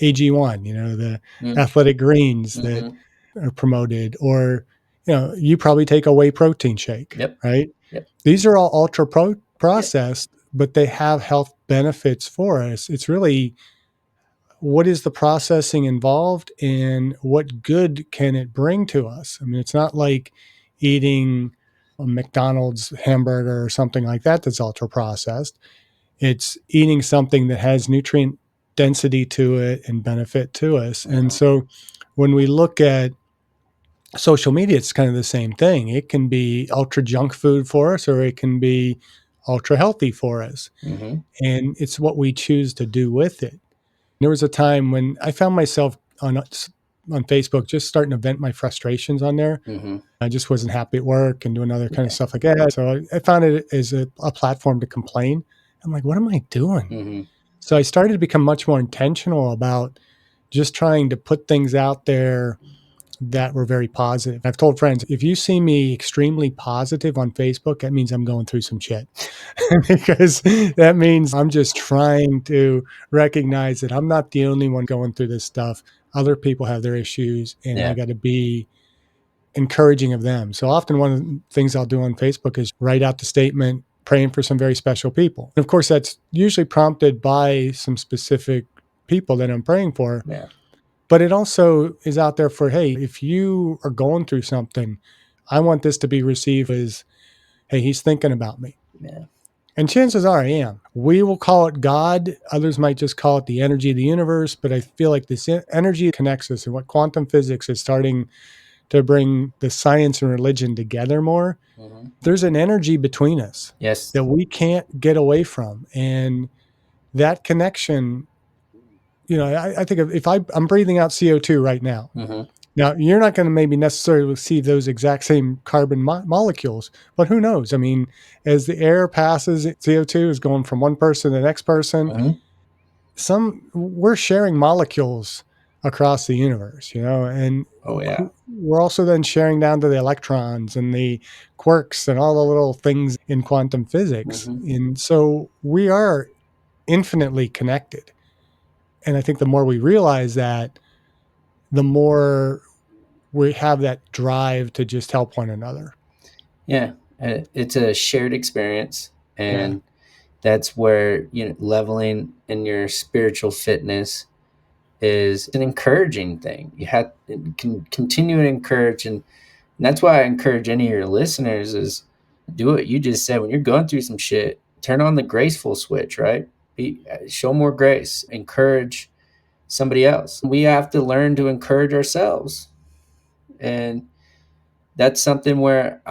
AG1, the athletic greens that Mm-hmm. are promoted, or, you probably take a whey protein shake, Yep. right? Yep. These are all ultra processed, but they have health benefits for us. It's really, what is the processing involved and what good can it bring to us? I mean, it's not like eating a McDonald's hamburger or something like that that's ultra processed. It's eating something that has nutrient density to it and benefit to us. Mm-hmm. And so when we look at social media, it's kind of the same thing. It can be ultra junk food for us, or it can be ultra healthy for us. Mm-hmm. And it's what we choose to do with it. There was a time when I found myself on Facebook just starting to vent my frustrations on there. Mm-hmm. I just wasn't happy at work and doing other kind of stuff like that. So I found it as a platform to complain. I'm like, what am I doing? Mm-hmm. So I started to become much more intentional about just trying to put things out there that were very positive. I've told friends, if you see me extremely positive on Facebook, that means I'm going through some shit. Because that means I'm just trying to recognize that I'm not the only one going through this stuff. Other people have their issues, and I got to be encouraging of them. So often one of the things I'll do on Facebook is write out the statement, praying for some very special people. And of course, that's usually prompted by some specific people that I'm praying for. Yeah. But it also is out there for, hey, if you are going through something, I want this to be received as, hey, he's thinking about me. Yeah. And chances are I am. We will call it God. Others might just call it the energy of the universe. But I feel like this energy connects us, and what quantum physics is starting to bring the science and religion together more. Mm-hmm. There's an energy between us that we can't get away from. And that connection I think if I'm breathing out CO2 right now. Mm-hmm. Now, you're not going to maybe necessarily receive those exact same carbon molecules, but who knows? I mean, as the air passes, CO2 is going from one person to the next person. Mm-hmm. We're sharing molecules across the universe, and Oh yeah. we're also then sharing down to the electrons and the quarks and all the little things in quantum physics. Mm-hmm. And so we are infinitely connected. And I think the more we realize that, the more we have that drive to just help one another. Yeah, it's a shared experience, Yeah. and that's where leveling in your spiritual fitness is an encouraging thing. You have can continue to encourage, and that's why I encourage any of your listeners is do what you just said. When you're going through some shit, turn on the graceful switch, right? Show more grace, encourage somebody else. We have to learn to encourage ourselves, and that's something where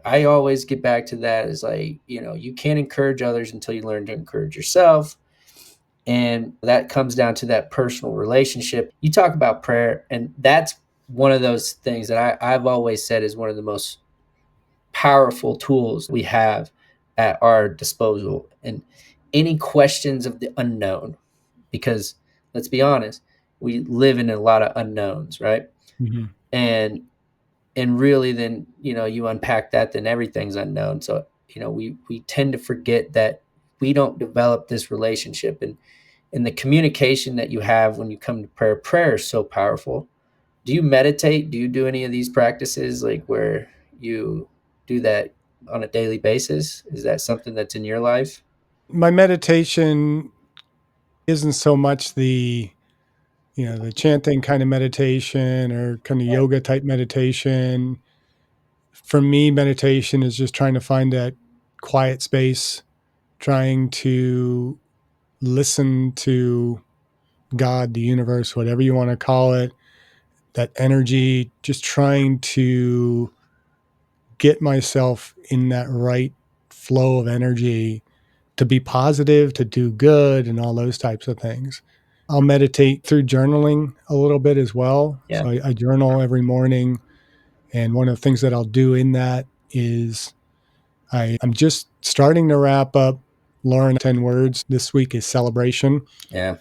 I always get back to that is like, you can't encourage others until you learn to encourage yourself. And that comes down to that personal relationship. You talk about prayer, and that's one of those things that I've always said is one of the most powerful tools we have at our disposal. And any questions of the unknown, because let's be honest, we live in a lot of unknowns, right? Mm-hmm. And really then you unpack that, then everything's unknown. So we tend to forget that we don't develop this relationship, and the communication that you have when you come to prayer is so powerful. Do you meditate? Do you do any of these practices like where you do that on a daily basis? Is that something that's in your life? My meditation isn't so much the chanting kind of meditation or kind of yoga type meditation. For me, meditation is just trying to find that quiet space, trying to listen to God, the universe, whatever you want to call it, that energy, just trying to get myself in that right flow of energy to be positive, to do good, and all those types of things. I'll meditate through journaling a little bit as well. Yeah. So I journal every morning. And one of the things that I'll do in that is I'm just starting to wrap up Learn 10 Words. This week is celebration. Yeah.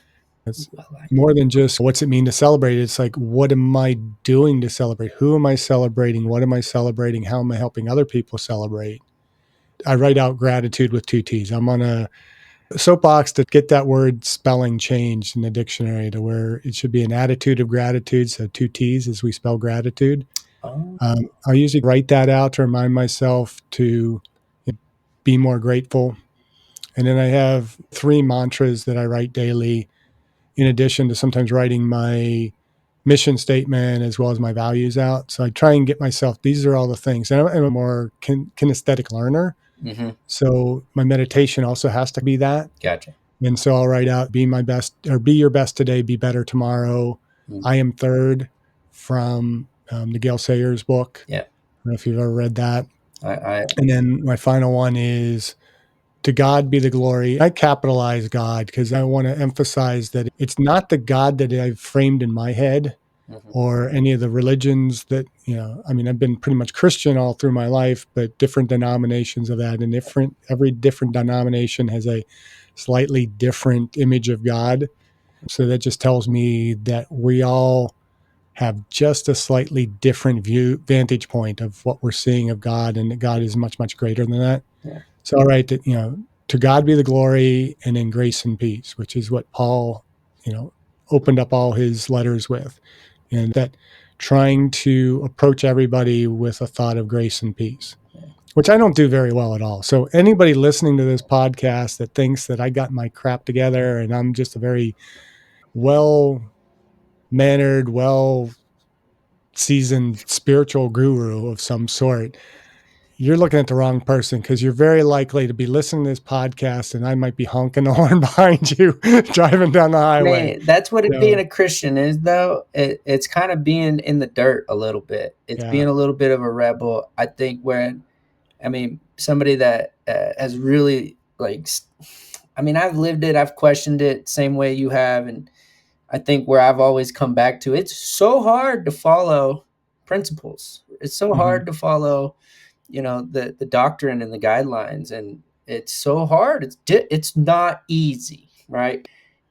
It's I like more than just what's it mean to celebrate. It's like, what am I doing to celebrate? Who am I celebrating? What am I celebrating? How am I helping other people celebrate? I write out gratitude with two T's. I'm on a soapbox to get that word spelling changed in the dictionary to where it should be an attitude of gratitude. So two T's as we spell gratitude. Oh, I'll usually write that out to remind myself to be more grateful. And then I have 3 mantras that I write daily, in addition to sometimes writing my mission statement as well as my values out. So I try and get myself, these are all the things. And I'm a more kinesthetic learner. mm-hmm. So my meditation also has to be that. Gotcha. And so I'll write out, be my best, or be your best today, be better tomorrow. Mm. I am third from the Gail Sayers book. Yeah. I don't know if you've ever read that. I And then my final one is to God be the glory. I capitalize God because I want to emphasize that it's not the God that I've framed in my head mm-hmm. or any of the religions that, I mean, I've been pretty much Christian all through my life, but different denominations of that, and every different denomination has a slightly different image of God. So that just tells me that we all have just a slightly different vantage point of what we're seeing of God, and that God is much, much greater than that. Yeah. So, all right, that, to God be the glory, and in grace and peace, which is what Paul, opened up all his letters with. And that trying to approach everybody with a thought of grace and peace, which I don't do very well at all. So anybody listening to this podcast that thinks that I got my crap together and I'm just a very well mannered, well seasoned spiritual guru of some sort, you're looking at the wrong person, because you're very likely to be listening to this podcast and I might be honking the horn behind you driving down the highway. Man, that's what being So, a Christian is, though. It's kind of being in the dirt a little bit. It's yeah. being a little bit of a rebel. I think somebody that has really I've lived it, I've questioned it, same way you have, and I think where I've always come back to, it's so hard to follow principles. It's so Hmm. hard to follow, the doctrine and the guidelines, and it's so hard. It's not easy, right?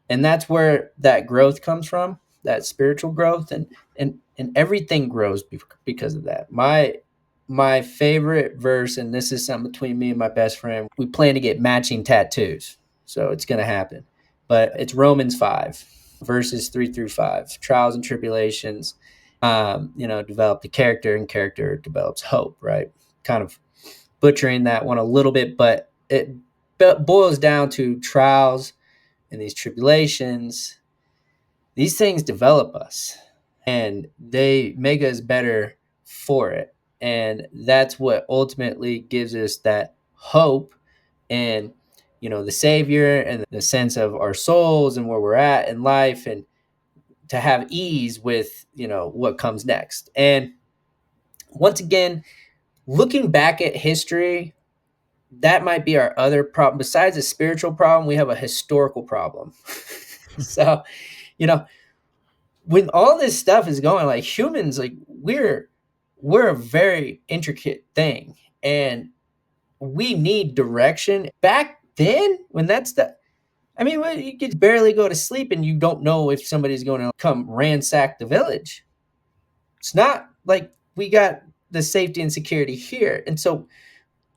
And that's where that growth comes from, that spiritual growth, and everything grows because of that. My favorite verse, and this is something between me and my best friend. We plan to get matching tattoos, so it's going to happen. But it's Romans 5, verses 3 through 5. Trials and tribulations, develop the character, and character develops hope. Right? Kind of butchering that one a little bit, but it boils down to trials and these tribulations. These things develop us, and they make us better for it. And that's what ultimately gives us that hope and, the Savior, and the sense of our souls and where we're at in life, and to have ease with, what comes next. And once again, looking back at history, that might be our other problem. Besides a spiritual problem, we have a historical problem. So, you know, when all this stuff is going, like, humans, like, we're a very intricate thing, and we need direction. Back then, when that's the I mean, when you could barely go to sleep and you don't know if somebody's going to come ransack the village. It's not like we got the safety and security here. And so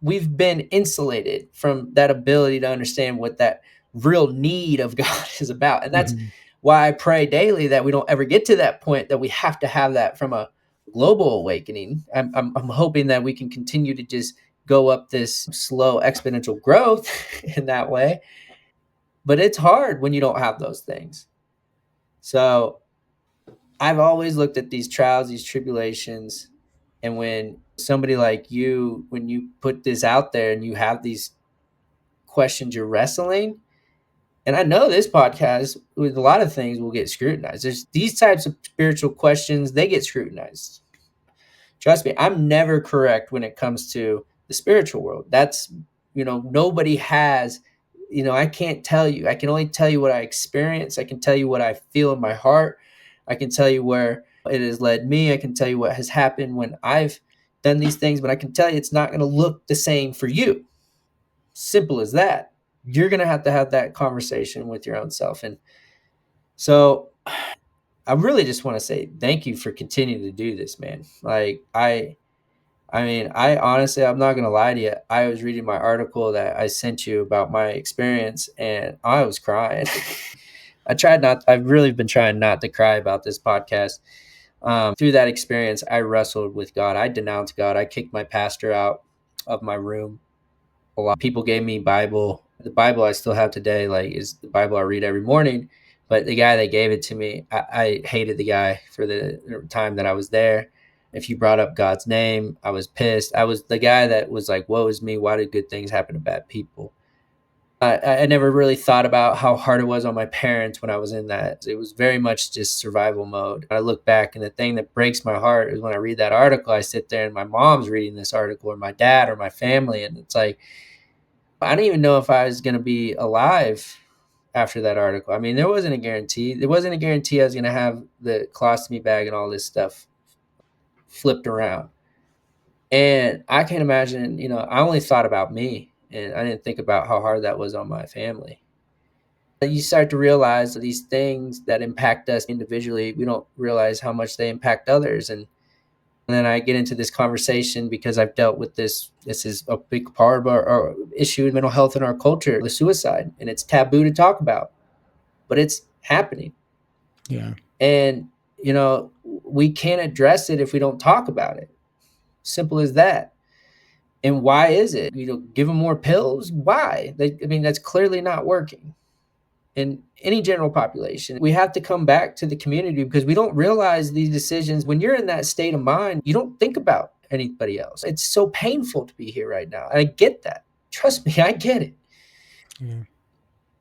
we've been insulated from that ability to understand what that real need of God is about. And that's Hmm. why I pray daily that we don't ever get to that point, that we have to have that from a global awakening. I'm hoping that we can continue to just go up this slow exponential growth in that way. But it's hard when you don't have those things. So I've always looked at these trials, these tribulations, and when somebody like you, when you put this out there and you have these questions you're wrestling, and I know this podcast with a lot of things will get scrutinized. There's these types of spiritual questions, they get scrutinized. Trust me, I'm never correct when it comes to the spiritual world. That's, nobody has, I can't tell you. I can only tell you what I experience. I can tell you what I feel in my heart. I can tell you where it has led me. I can tell you what has happened when I've done these things, but I can tell you it's not going to look the same for you. Simple as that. You're going to have that conversation with your own self. And so I really just want to say thank you for continuing to do this, man. Like, I mean, I honestly, I'm not gonna lie to you. I was reading my article that I sent you about my experience, and I was crying. I've really been trying not to cry about this podcast. Through that experience, I wrestled with God. I denounced God. I kicked my pastor out of my room. A lot of people gave me Bible. The Bible I still have today, like, is the Bible I read every morning. But the guy that gave it to me, I hated the guy for the time that I was there. If you brought up God's name, I was pissed. I was the guy that was like, woe is me. Why do good things happen to bad people? I never really thought about how hard it was on my parents when I was in that. It was very much just survival mode. I look back, and the thing that breaks my heart is when I read that article, I sit there and my mom's reading this article, or my dad, or my family. And it's like, I didn't even know if I was going to be alive after that article. I mean, there wasn't a guarantee. There wasn't a guarantee I was going to have the colostomy bag and all this stuff flipped around. And I can't imagine, I only thought about me, and I didn't think about how hard that was on my family. You start to realize that these things that impact us individually, we don't realize how much they impact others. And then I get into this conversation because I've dealt with this. This is a big part of our issue in mental health in our culture, the suicide, and it's taboo to talk about, but it's happening. Yeah. And, we can't address it if we don't talk about it. Simple as that. And why is it? Give them more pills. Why? That's clearly not working in any general population. We have to come back to the community because we don't realize these decisions. When you're in that state of mind, you don't think about anybody else. It's so painful to be here right now. I get that. Trust me, I get it. Yeah.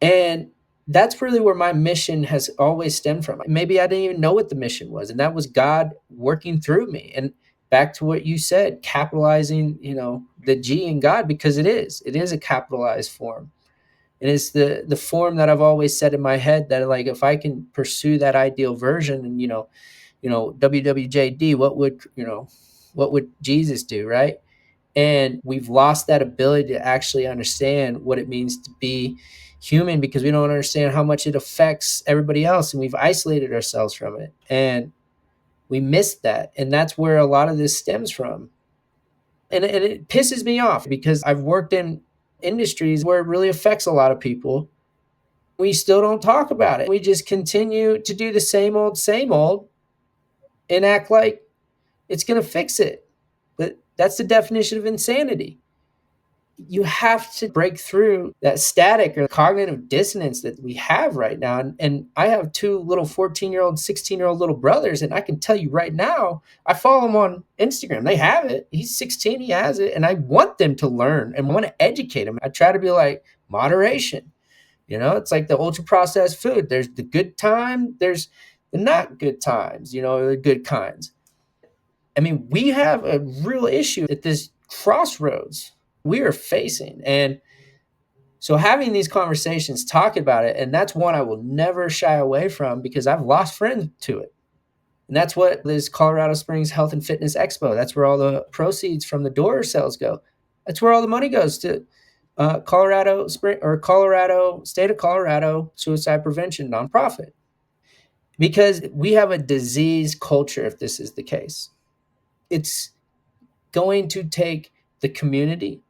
And that's really where my mission has always stemmed from. Maybe I didn't even know what the mission was, and that was God working through me. And back to what you said, capitalizing, the G in God, because it is a capitalized form. And it's the form that I've always said in my head that, like, if I can pursue that ideal version, and WWJD, what would Jesus do, right? And we've lost that ability to actually understand what it means to be human, because we don't understand how much it affects everybody else, and we've isolated ourselves from it, and we missed that. And that's where a lot of this stems from. And it pisses me off, because I've worked in industries where it really affects a lot of people. We still don't talk about it. We just continue to do the same old, and act like it's going to fix it. But that's the definition of insanity. You have to break through that static or cognitive dissonance that we have right now. And I have two little 14-year-old, 16-year-old little brothers, and I can tell you right now, I follow them on Instagram. They have it. He's 16, he has it, and I want them to learn and want to educate them. I try to be like, moderation. It's like the ultra processed food. There's the good time, there's the not good times, the good kinds. I mean, we have a real issue at this crossroads we are facing. And so having these conversations, talking about it, and that's one I will never shy away from, because I've lost friends to it. And that's what this Colorado Springs Health and Fitness Expo, that's where all the proceeds from the door sales go. That's where all the money goes to Colorado State of Colorado Suicide Prevention nonprofit. Because we have a disease culture if this is the case. It's going to take the community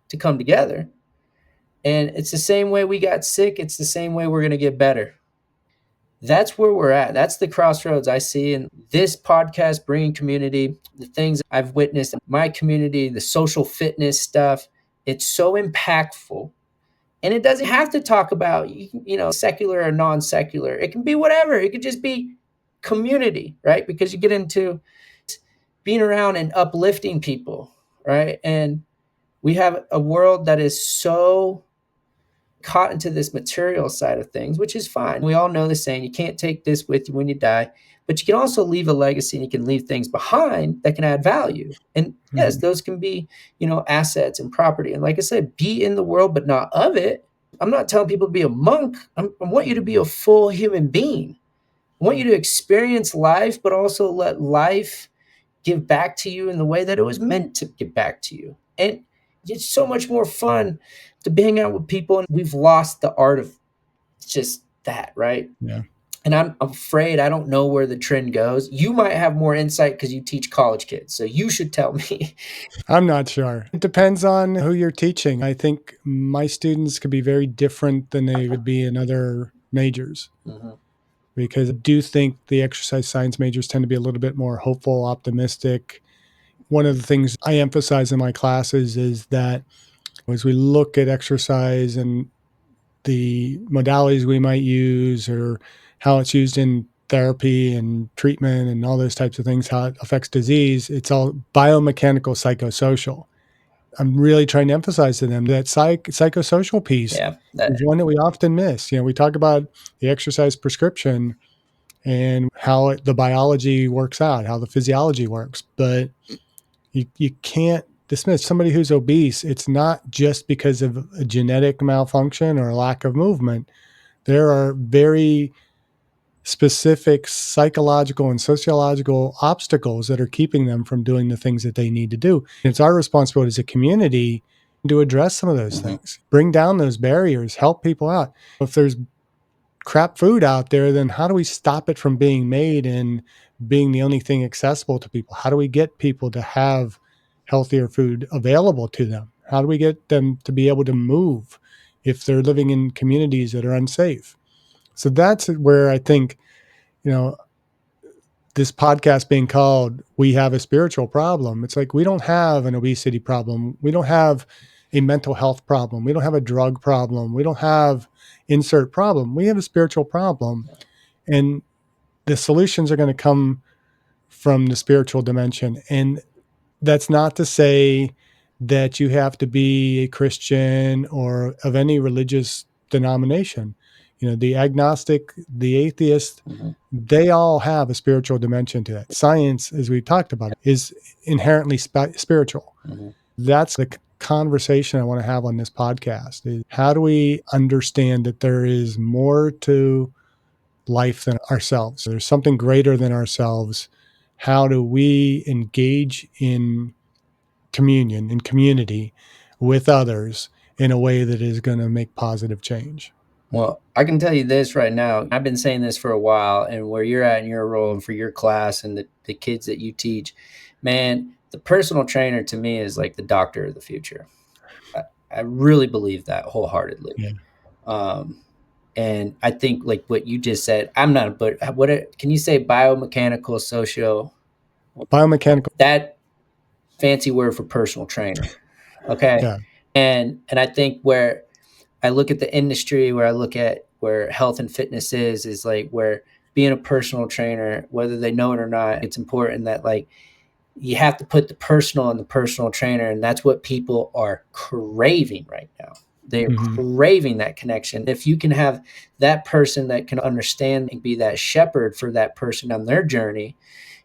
to come together. And it's the same way we got sick. It's the same way we're going to get better. That's where we're at. That's the crossroads I see in this podcast, bringing community, the things I've witnessed in my community, the social fitness stuff. It's so impactful. And it doesn't have to talk about, secular or non-secular. It can be whatever. It could just be community, right? Because you get into being around and uplifting people, right? And we have a world that is so caught into this material side of things, which is fine. We all know the saying, you can't take this with you when you die, but you can also leave a legacy, and you can leave things behind that can add value. And yes, those can be, assets and property. And like I said, be in the world, but not of it. I'm not telling people to be a monk. I want you to be a full human being. I want you to experience life, but also let life give back to you in the way that it was meant to give back to you. And it's so much more fun to hang out with people, and we've lost the art of just that, right? Yeah. And I'm afraid I don't know where the trend goes. You might have more insight because you teach college kids, so you should tell me. I'm not sure. It depends on who you're teaching. I think my students could be very different than they would be in other majors. Mm-hmm. Because I do think the exercise science majors tend to be a little bit more hopeful, optimistic. One of the things I emphasize in my classes is that as we look at exercise and the modalities we might use, or how it's used in therapy and treatment and all those types of things, how it affects disease, it's all biomechanical psychosocial. I'm really trying to emphasize to them that psychosocial piece is one that we often miss. We talk about the exercise prescription and how the biology works out, how the physiology works, but you can't dismiss somebody who's obese. It's not just because of a genetic malfunction or a lack of movement. There are very specific psychological and sociological obstacles that are keeping them from doing the things that they need to do. And it's our responsibility as a community to address some of those things, bring down those barriers, help people out. If there's crap food out there, then how do we stop it from being made and being the only thing accessible to people? How do we get people to have healthier food available to them? How do we get them to be able to move if they're living in communities that are unsafe? So that's where I think, this podcast being called We Have a Spiritual Problem. It's like, we don't have an obesity problem. We don't have a mental health problem. We don't have a drug problem. We don't have insert problem. We have a spiritual problem. And the solutions are going to come from the spiritual dimension. And that's not to say that you have to be a Christian or of any religious denomination. The agnostic, the atheist, they all have a spiritual dimension to that. Science, as we talked about, is inherently spiritual. That's the conversation I want to have on this podcast is, how do we understand that there is more to life than ourselves? There's something greater than ourselves. How do we engage in communion, in community with others in a way that is going to make positive change? Well, I can tell you this right now. I've been saying this for a while, and where you're at in your role and for your class and the kids that you teach, man, the personal trainer to me is like the doctor of the future. I really believe that wholeheartedly. Yeah. And I think like what you just said, I'm not, but can you say biomechanical socio? Biomechanical. That fancy word for personal trainer. Okay. Yeah. And I think where I look at the industry, where I look at where health and fitness is like where being a personal trainer, whether they know it or not, it's important that like you have to put the personal in the personal trainer. And that's what people are craving right now. They're craving that connection. If you can have that person that can understand and be that shepherd for that person on their journey,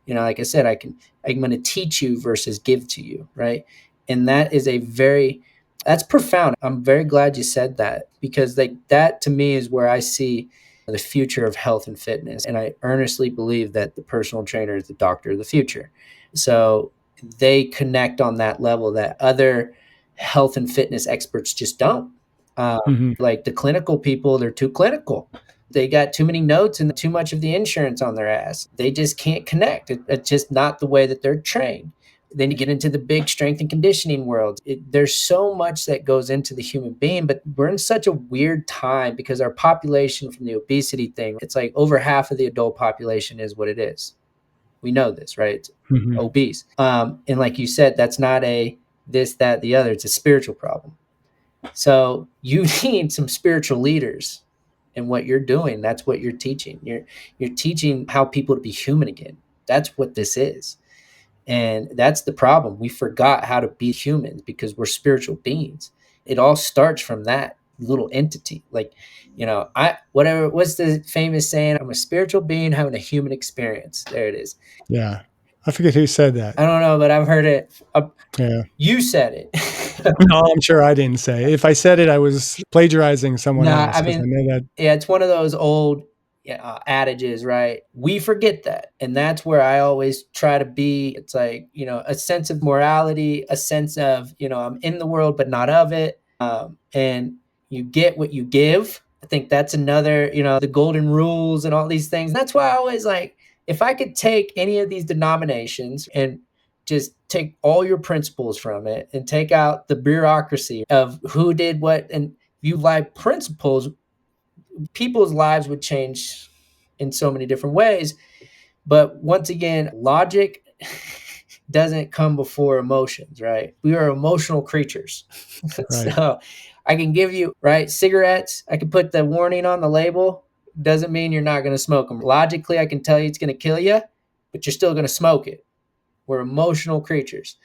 like I said, I'm going to teach you versus give to you. Right. And that's profound. I'm very glad you said that, because like that to me is where I see the future of health and fitness. And I earnestly believe that the personal trainer is the doctor of the future. So they connect on that level that other health and fitness experts just don't. Like the clinical people, they're too clinical. They got too many notes and too much of the insurance on their ass. They just can't connect. It's just not the way that they're trained. Then you get into the big strength and conditioning world. There's so much that goes into the human being, but we're in such a weird time because our population, from the obesity thing, it's like over half of the adult population is what it is. We know this, right? It's obese. And like you said, that's not a this, that, the other. It's a spiritual problem. So you need some spiritual leaders in what you're doing. That's what you're teaching. You're teaching how people to be human again. That's what this is. And that's the problem. We forgot how to be humans because we're spiritual beings. It all starts from that little entity. Like, what's the famous saying? I'm a spiritual being having a human experience. There it is. Yeah. I forget who said that. I don't know, but I've heard it. Yeah. You said it. No, I'm sure I didn't say. If I said it, I was plagiarizing someone else. I know that. Yeah, it's one of those old adages, right? We forget that. And that's where I always try to be. It's like, a sense of morality, a sense of, I'm in the world, but not of it. And you get what you give. I think that's another, the golden rules and all these things. That's why I always like, if I could take any of these denominations and just take all your principles from it and take out the bureaucracy of who did what, and you like principles, people's lives would change in so many different ways. But once again, logic doesn't come before emotions, right? We are emotional creatures. Right. So I can give you, right, cigarettes. I can put the warning on the label. Doesn't mean you're not going to smoke them. Logically, I can tell you it's going to kill you, but you're still going to smoke it. We're emotional creatures.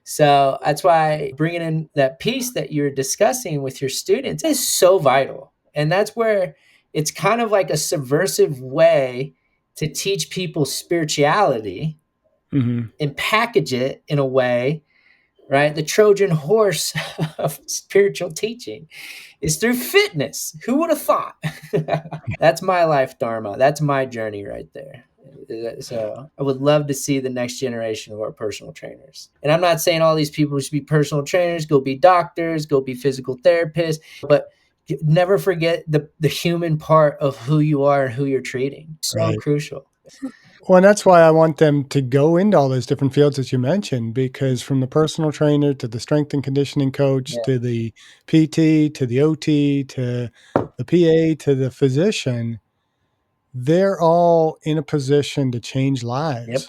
So that's why bringing in that piece that you're discussing with your students is so vital. And that's where it's kind of like a subversive way to teach people spirituality and package it in a way, right? The Trojan horse of spiritual teaching is through fitness. Who would have thought? That's my life dharma. That's my journey right there. So I would love to see the next generation of our personal trainers. And I'm not saying all these people should be personal trainers, go be doctors, go be physical therapists, but never forget the human part of who you are and who you're treating. So crucial. Well, and that's why I want them to go into all those different fields that you mentioned, because from the personal trainer to the strength and conditioning coach to the PT to the OT to the PA to the physician, they're all in a position to change lives. Yep.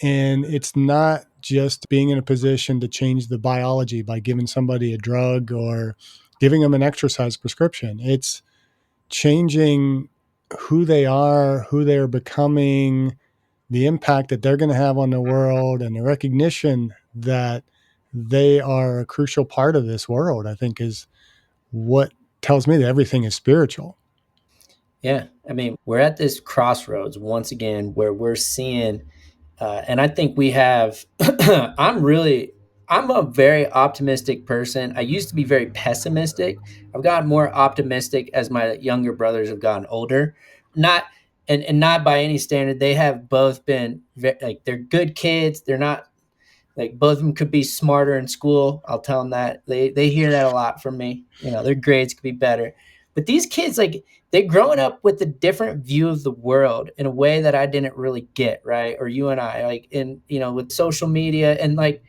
And it's not just being in a position to change the biology by giving somebody a drug or giving them an exercise prescription. It's changing who they are, who they're becoming, the impact that they're going to have on the world, and the recognition that they are a crucial part of this world, I think, is what tells me that everything is spiritual. Yeah. I mean, we're at this crossroads once again where we're seeing, and I think we have, I'm really I'm a very optimistic person. I used to be very pessimistic. I've gotten more optimistic as my younger brothers have gotten older. Not and not by any standard. They have both been like they're good kids. They're not like both of them could be smarter in school. I'll tell them that. They hear that a lot from me. You know, their grades could be better. But these kids, like, they're growing up with a different view of the world in a way that I didn't really get, right? Or you and I, like, in, you know, with social media, and like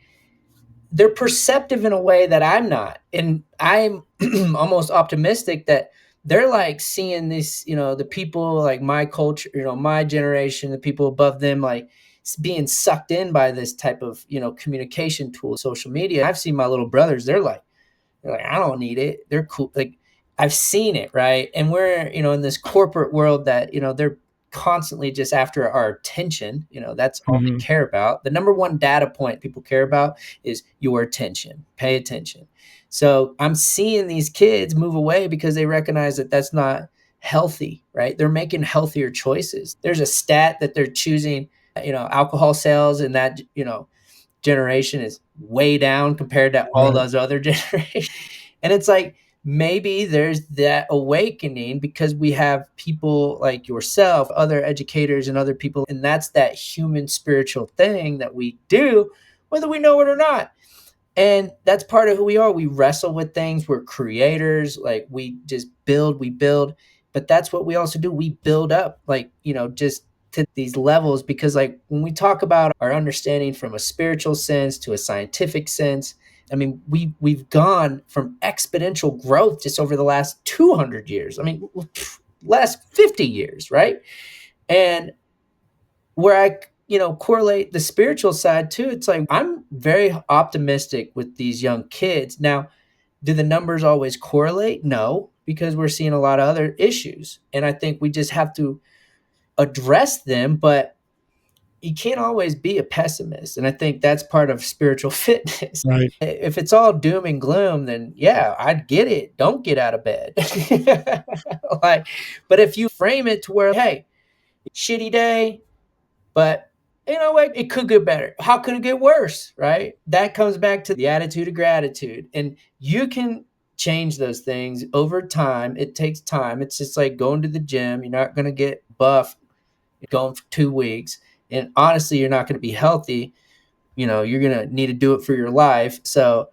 they're perceptive in a way that I'm not. And I'm almost optimistic that they're like seeing this, you know, the people like my culture, you know, my generation, the people above them, like being sucked in by this type of, you know, communication tool, social media. I've seen my little brothers, they're like, I don't need it. They're cool. Like, I've seen it, right? And we're, you know, in this corporate world that, you know, they're constantly just after our attention. You know, that's all they Hmm. care about. The number one data point people care about is your attention. Pay attention. So I'm seeing these kids move away because they recognize that that's not healthy, right? They're making healthier choices. There's a stat that they're choosing, you know, alcohol sales in that, you know, generation is way down compared to all Right. those other generations. And it's like maybe there's that awakening because we have people like yourself, other educators, and other people. And that's that human spiritual thing that we do, whether we know it or not. And that's part of who we are. We wrestle with things. We're creators. Like, we just build, we build. But that's what we also do. We build up, like, you know, just to these levels. Because, like, when we talk about our understanding from a spiritual sense to a scientific sense, I mean, we've gone from exponential growth just over the last 200 years. I mean, last 50 years, right? And where I, you know, correlate the spiritual side too, it's like I'm very optimistic with these young kids. Now, do the numbers always correlate? No, because we're seeing a lot of other issues. And I think we just have to address them, but you can't always be a pessimist. And I think that's part of spiritual fitness. Right. If it's all doom and gloom, then yeah, I'd get it. Don't get out of bed. Like, but if you frame it to where, hey, shitty day, but you know what? It could get better. How could it get worse? Right? That comes back to the attitude of gratitude. And you can change those things over time. It takes time. It's just like going to the gym. You're not going to get buff going for 2 weeks. And honestly, you're not going to be healthy. You know, you're going to need to do it for your life. So,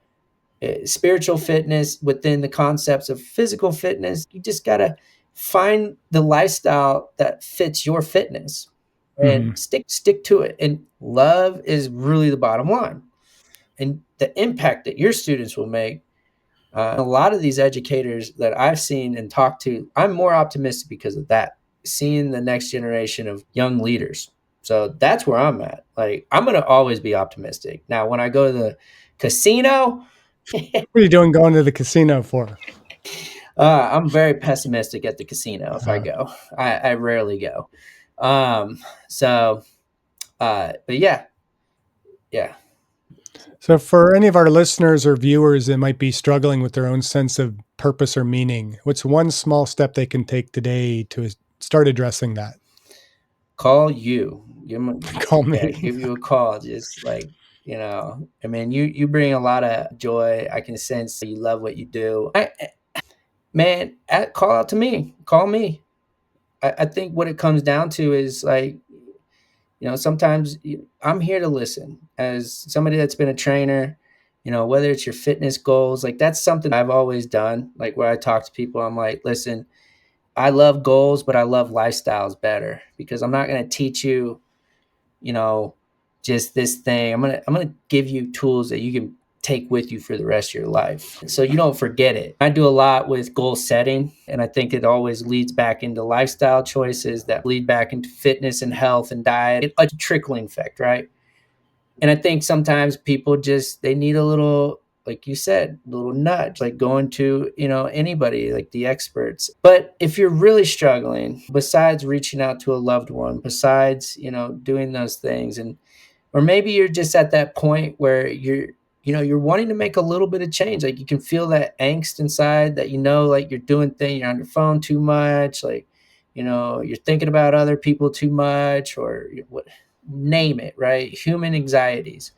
spiritual fitness within the concepts of physical fitness, you just got to find the lifestyle that fits your fitness and Hmm. stick to it. And love is really the bottom line. And the impact that your students will make. A lot of these educators that I've seen and talked to, I'm more optimistic because of that. Seeing the next generation of young leaders. So that's where I'm at. Like, I'm gonna always be optimistic. Now, when I go to the casino, What are you doing going to the casino for? I'm very pessimistic at the casino if I Uh, go. I rarely go. Um, so, but yeah, yeah. so, for any of our listeners or viewers that might be struggling with their own sense of purpose or meaning, what's one small step they can take today to start addressing that? Call you. Call Yeah, me. give you a call. Just like, you know, I mean, you bring a lot of joy. I can sense you love what you do. Man, call out to me. Call me. I think what it comes down to is like, you know, sometimes I'm here to listen as somebody that's been a trainer, you know, whether it's your fitness goals, like that's something I've always done. Like, where I talk to people, I'm like, listen, I love goals, but I love lifestyles better, because I'm not going to teach you, you know, just this thing. I'm going to give you tools that you can take with you for the rest of your life, so you don't forget it. I do a lot with goal setting, and I think it always leads back into lifestyle choices that lead back into fitness and health and diet. It's a trickling effect, right? And I think sometimes people just they need a little, like you said, a little nudge, like going to, you know, anybody, like the experts. But if you're really struggling, besides reaching out to a loved one, besides, you know, doing those things, and or maybe you're just at that point where you're, you know, you're wanting to make a little bit of change. Like, you can feel that angst inside that, you know, like you're doing things, you're on your phone too much, like, you know, you're thinking about other people too much, or what, name it, right? Human anxieties.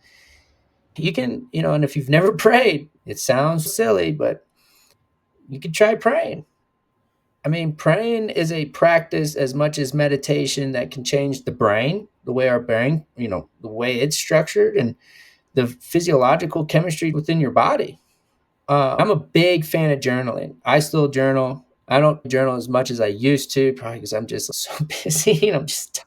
You can, and if you've never prayed, it sounds silly, but you could try praying. I mean, praying is a practice as much as meditation that can change the brain, the way our brain, the way it's structured and the physiological chemistry within your body. I'm a big fan of journaling. I still journal. I don't journal as much as I used to, probably because I'm just so busy and I'm just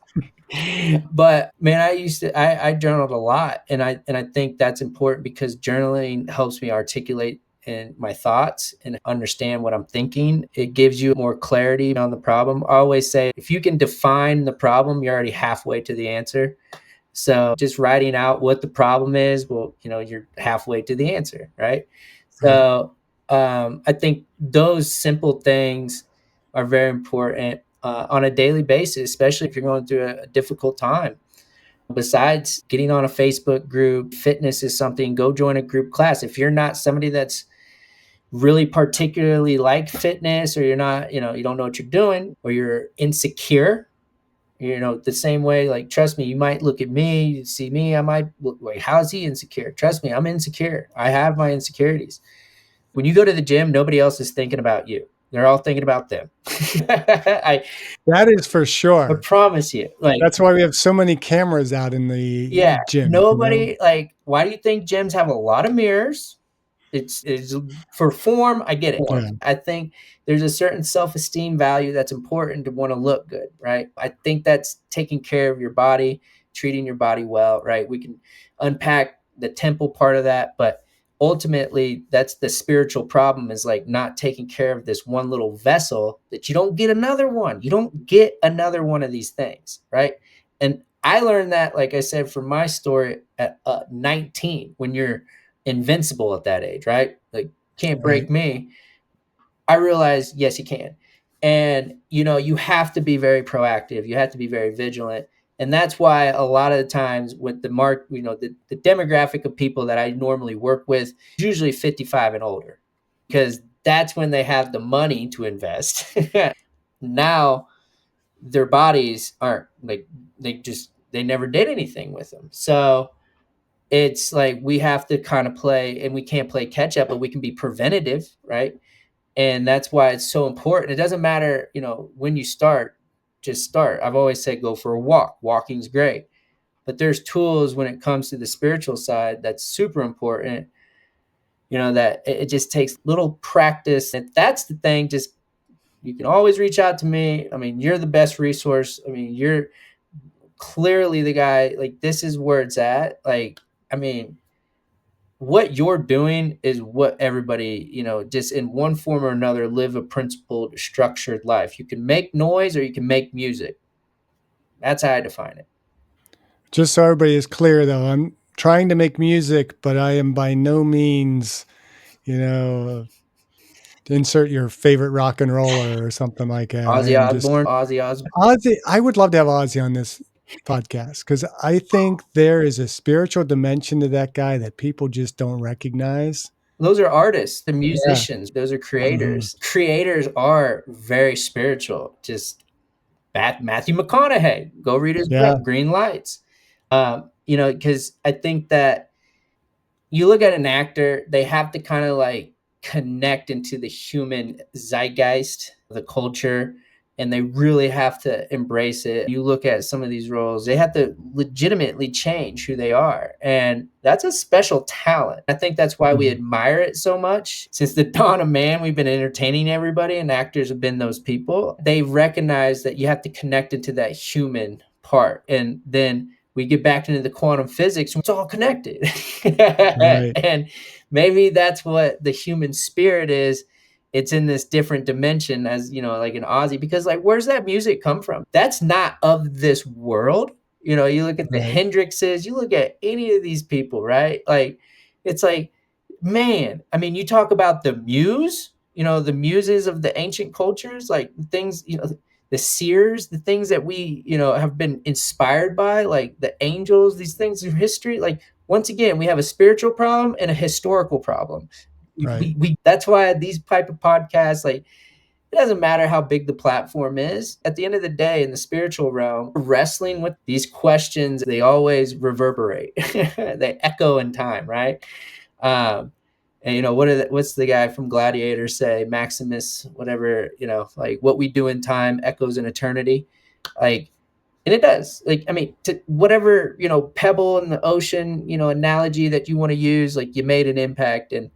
but man, I journaled a lot, and I think that's important because journaling helps me articulate and my thoughts and understand what I'm thinking. It gives you more clarity on the problem. I always say if you can define the problem, you're already halfway to the answer. So just writing out what the problem is, well, you're halfway to the answer, right? Right. So I think those simple things are very important on a daily basis, especially if you're going through a difficult time. Besides getting on a Facebook group, fitness is something, go join a group class. If you're not somebody that's really particularly like fitness, or you're not, you don't know what you're doing, or you're insecure, the same way, like, trust me, you might look at me, you see me, I might look, wait, how is he insecure? Trust me, I'm insecure. I have my insecurities. When you go to the gym, nobody else is thinking about you. They're all thinking about them. I That is for I sure. promise you. Like, That's why we have so many cameras out in the yeah, gym, nobody, like, why do you think gyms have a lot of mirrors? It's for form, I get it. Yeah, I think there's a certain self-esteem value that's important to want to look good, right? I think that's taking care of your body, treating your body well, right? We can unpack the temple part of that, but ultimately that's the spiritual problem, is like not taking care of this one little vessel, that you don't get another one. You don't get another one of these things, right? And I learned that, like I said, from my story at 19, when you're invincible at that age, right? Like, can't right. break me. I realized, yes, you can. And, you have to be very proactive. You have to be very vigilant. And that's why a lot of the times with the demographic of people that I normally work with is usually 55 and older, because that's when they have the money to invest. Now their bodies aren't, like, they never did anything with them. So it's like we have to kind of play, and we can't play catch up, but we can be preventative, right? And that's why it's so important. It doesn't matter, when you start, just start. I've always said go for a walk. Walking's great. But there's tools when it comes to the spiritual side that's super important, that it just takes little practice. And that's the thing, just, you can always reach out to me. I mean, you're the best resource. I mean, you're clearly the guy, like, this is where it's at. Like, I mean, what you're doing is what everybody, just in one form or another, live a principled, structured life. You can make noise or you can make music. That's how I define it. Just so everybody is clear, though, I'm trying to make music, but I am by no means, you know, insert your favorite rock and roller or something like that. I Ozzy am just Osbourne, Ozzy Osbourne. Ozzy. I would love to have Ozzy on this podcast because I think there is a spiritual dimension to that guy that people just don't recognize. Those are artists, the Yeah. musicians. Those are Hmm. creators. Creators are very spiritual. Just Matthew McConaughey. Go read his Yeah. book, Green Lights. Because I think that you look at an actor, they have to kind of like connect into the human zeitgeist, the culture, and they really have to embrace it. You look at some of these roles, they have to legitimately change who they are. And that's a special talent. I think that's why we Mhm. admire it so much. Since the dawn of man, we've been entertaining everybody, and actors have been those people. They recognize that you have to connect into that human part. And then we get back into the quantum physics, it's all connected. Right. And maybe that's what the human spirit is. It's in this different dimension, as like an Aussie, because, like, where's that music come from? That's not of this world. You look at the Right. Hendrixes, you look at any of these people, right? Like, it's like, man, I mean, you talk about the muse, the muses of the ancient cultures, like things, the seers, the things that we, have been inspired by, like the angels, these things of history. Like, once again, we have a spiritual problem and a historical problem. Right. We that's why these type of podcasts, like, It doesn't matter how big the platform is. At the end of the day, in the spiritual realm, wrestling with these questions, they always reverberate. They echo in time, right? Um, and what's the guy from Gladiator say? Maximus, whatever, like what we do in time echoes in eternity. Like, and it does. Like, I mean, to whatever, pebble in the ocean, analogy that you want to use, like you made an impact. And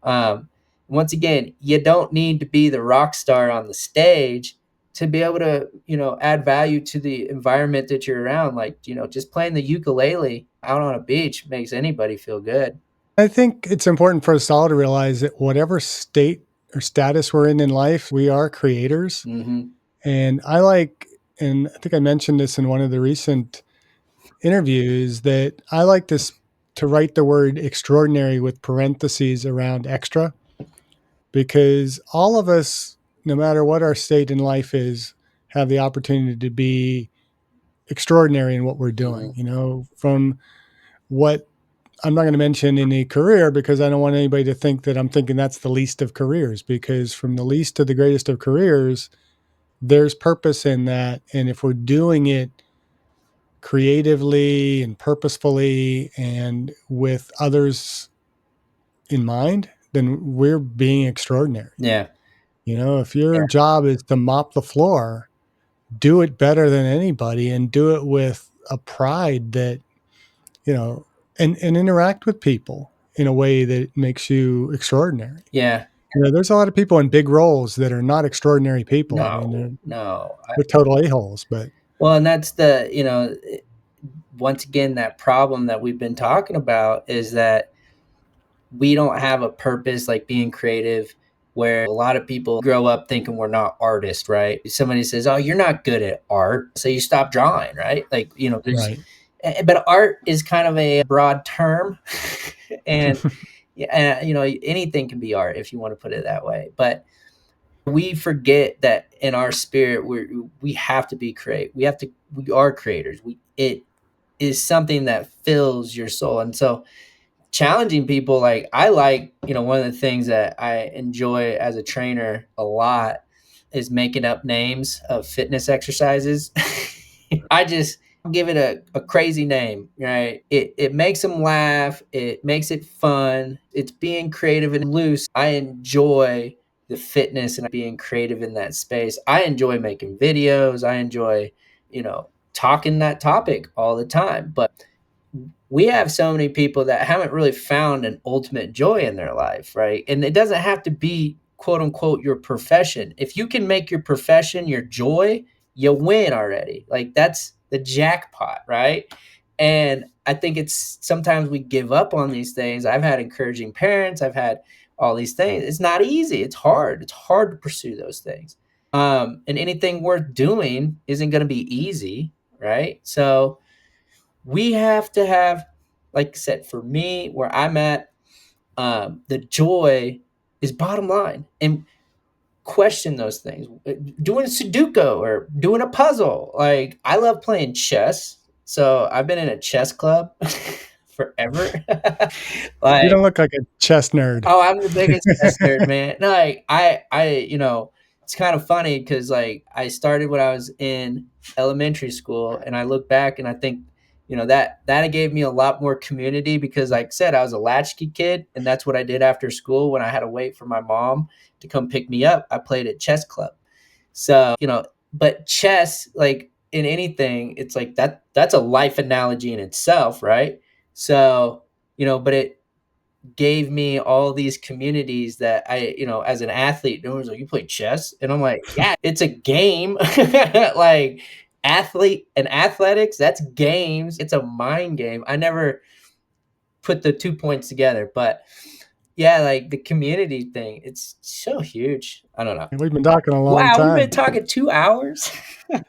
um, once again, you don't need to be the rock star on the stage to be able to, add value to the environment that you're around. Like, just playing the ukulele out on a beach makes anybody feel good. I think it's important for us all to realize that whatever state or status we're in life, we are creators. Mm-hmm. And and I think I mentioned this in one of the recent interviews, that I like to write the word extraordinary with parentheses around extra, because all of us, no matter what our state in life is, have the opportunity to be extraordinary in what we're doing, from what I'm not going to mention any career, because I don't want anybody to think that I'm thinking that's the least of careers, because from the least to the greatest of careers, there's purpose in that. And if we're doing it creatively and purposefully and with others in mind, then we're being extraordinary. Yeah. If your job is to mop the floor, do it better than anybody, and do it with a pride that, and interact with people in a way that makes you extraordinary. Yeah. There's a lot of people in big roles that are not extraordinary people. I mean, No. they're total a-holes, but. Well, and that's once again, that problem that we've been talking about is that we don't have a purpose, like being creative, where a lot of people grow up thinking we're not artists, right? Somebody says, "Oh, you're not good at art," so you stop drawing, right? Like, Right. But art is kind of a broad term, and anything can be art if you want to put it that way. But we forget that in our spirit, we have to be creative. We are creators. It is something that fills your soul, and so challenging people, like I like, one of the things that I enjoy as a trainer a lot is making up names of fitness exercises. I just give it a crazy name, right? It makes them laugh. It makes it fun. It's being creative and loose. I enjoy the fitness and being creative in that space. I enjoy making videos. I enjoy, talking that topic all the time. But we have so many people that haven't really found an ultimate joy in their life, right? And it doesn't have to be quote unquote your profession. If you can make your profession your joy, you win already. Like that's the jackpot, right? And I think it's sometimes we give up on these things. I've had encouraging parents, I've had all these things. It's not easy. It's hard. It's hard to pursue those things. And anything worth doing isn't going to be easy, right? So we have to have, like I said, for me, where I'm at, the joy is bottom line, and question those things. Doing Sudoku or doing a puzzle. Like I love playing chess. So I've been in a chess club forever. You Like, don't look like a chess nerd. oh, I'm the biggest chess nerd, man. No, like it's kind of funny because like I started when I was in elementary school, and I look back and I think, that gave me a lot more community because, like I said, I was a latchkey kid, and that's what I did after school when I had to wait for my mom to come pick me up. I played at chess club. So, but chess, like in anything, it's like that's a life analogy in itself, right? So, but it gave me all these communities that I, as an athlete, no one's like, "You play chess?" And I'm like, "Yeah, it's a game." Like athlete and athletics, that's games. It's a mind game. I never put the 2 points together, but yeah, like the community thing, it's so huge. I don't know. We've been talking a long Wow, we've been time. talking 2 hours.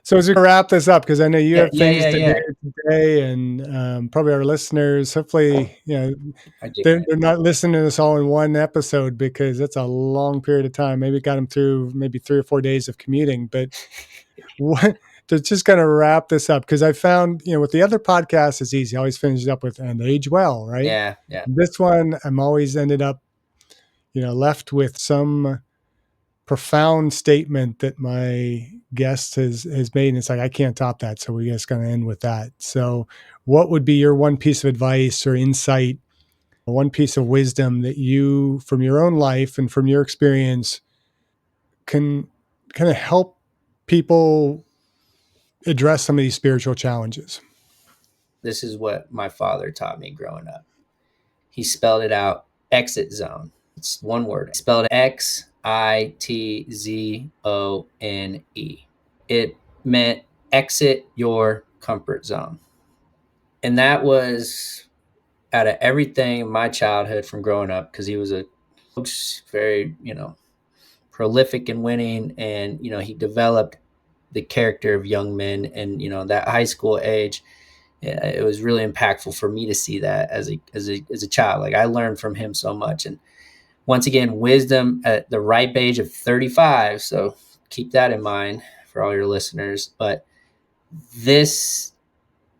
So as we wrap this up, because I know you Yeah, have yeah, things yeah, to yeah. do today, and probably our listeners, hopefully, I do. they're not listening to this all in one episode, because it's a long period of time. Maybe got them through maybe 3 or 4 days of commuting. But what, to just kind of wrap this up, because I found, with the other podcasts, it's easy. I always finish it up with "and age well," right? Yeah, yeah. This one, I'm always ended up, left with some profound statement that my guest has made. And it's like, I can't top that. So we're just going to end with that. So what would be your one piece of advice or insight, one piece of wisdom that you, from your own life and from your experience, can kind of help people address some of these spiritual challenges? This is what my father taught me growing up. He spelled it out, exit zone. It's one word. He spelled Xitzone. It meant exit your comfort zone. And that was out of everything in my childhood from growing up, because he was a very, prolific and winning. And, he developed the character of young men. And, that high school age, it was really impactful for me to see that as a child. Like, I learned from him so much. And once again, wisdom at the ripe age of 35. So keep that in mind for all your listeners. But this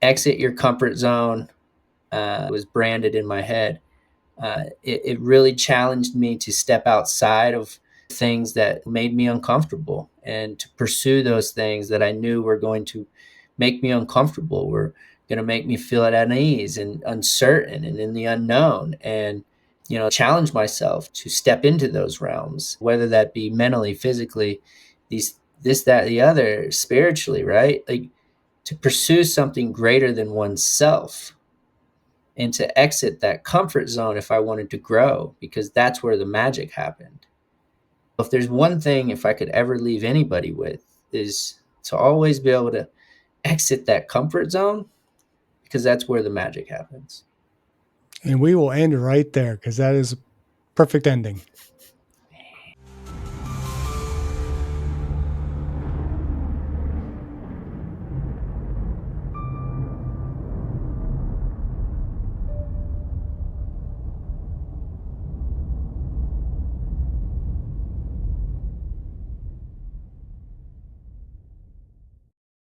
exit your comfort zone was branded in my head. It really challenged me to step outside of things that made me uncomfortable and to pursue those things that I knew were going to make me uncomfortable, were going to make me feel at unease and uncertain and in the unknown. And challenge myself to step into those realms, whether that be mentally, physically, this, that, the other, spiritually, right? Like, to pursue something greater than oneself and to exit that comfort zone if I wanted to grow, because that's where the magic happened. If there's one thing, if I could ever leave anybody with, is to always be able to exit that comfort zone, because that's where the magic happens. And we will end right there, because that is a perfect ending.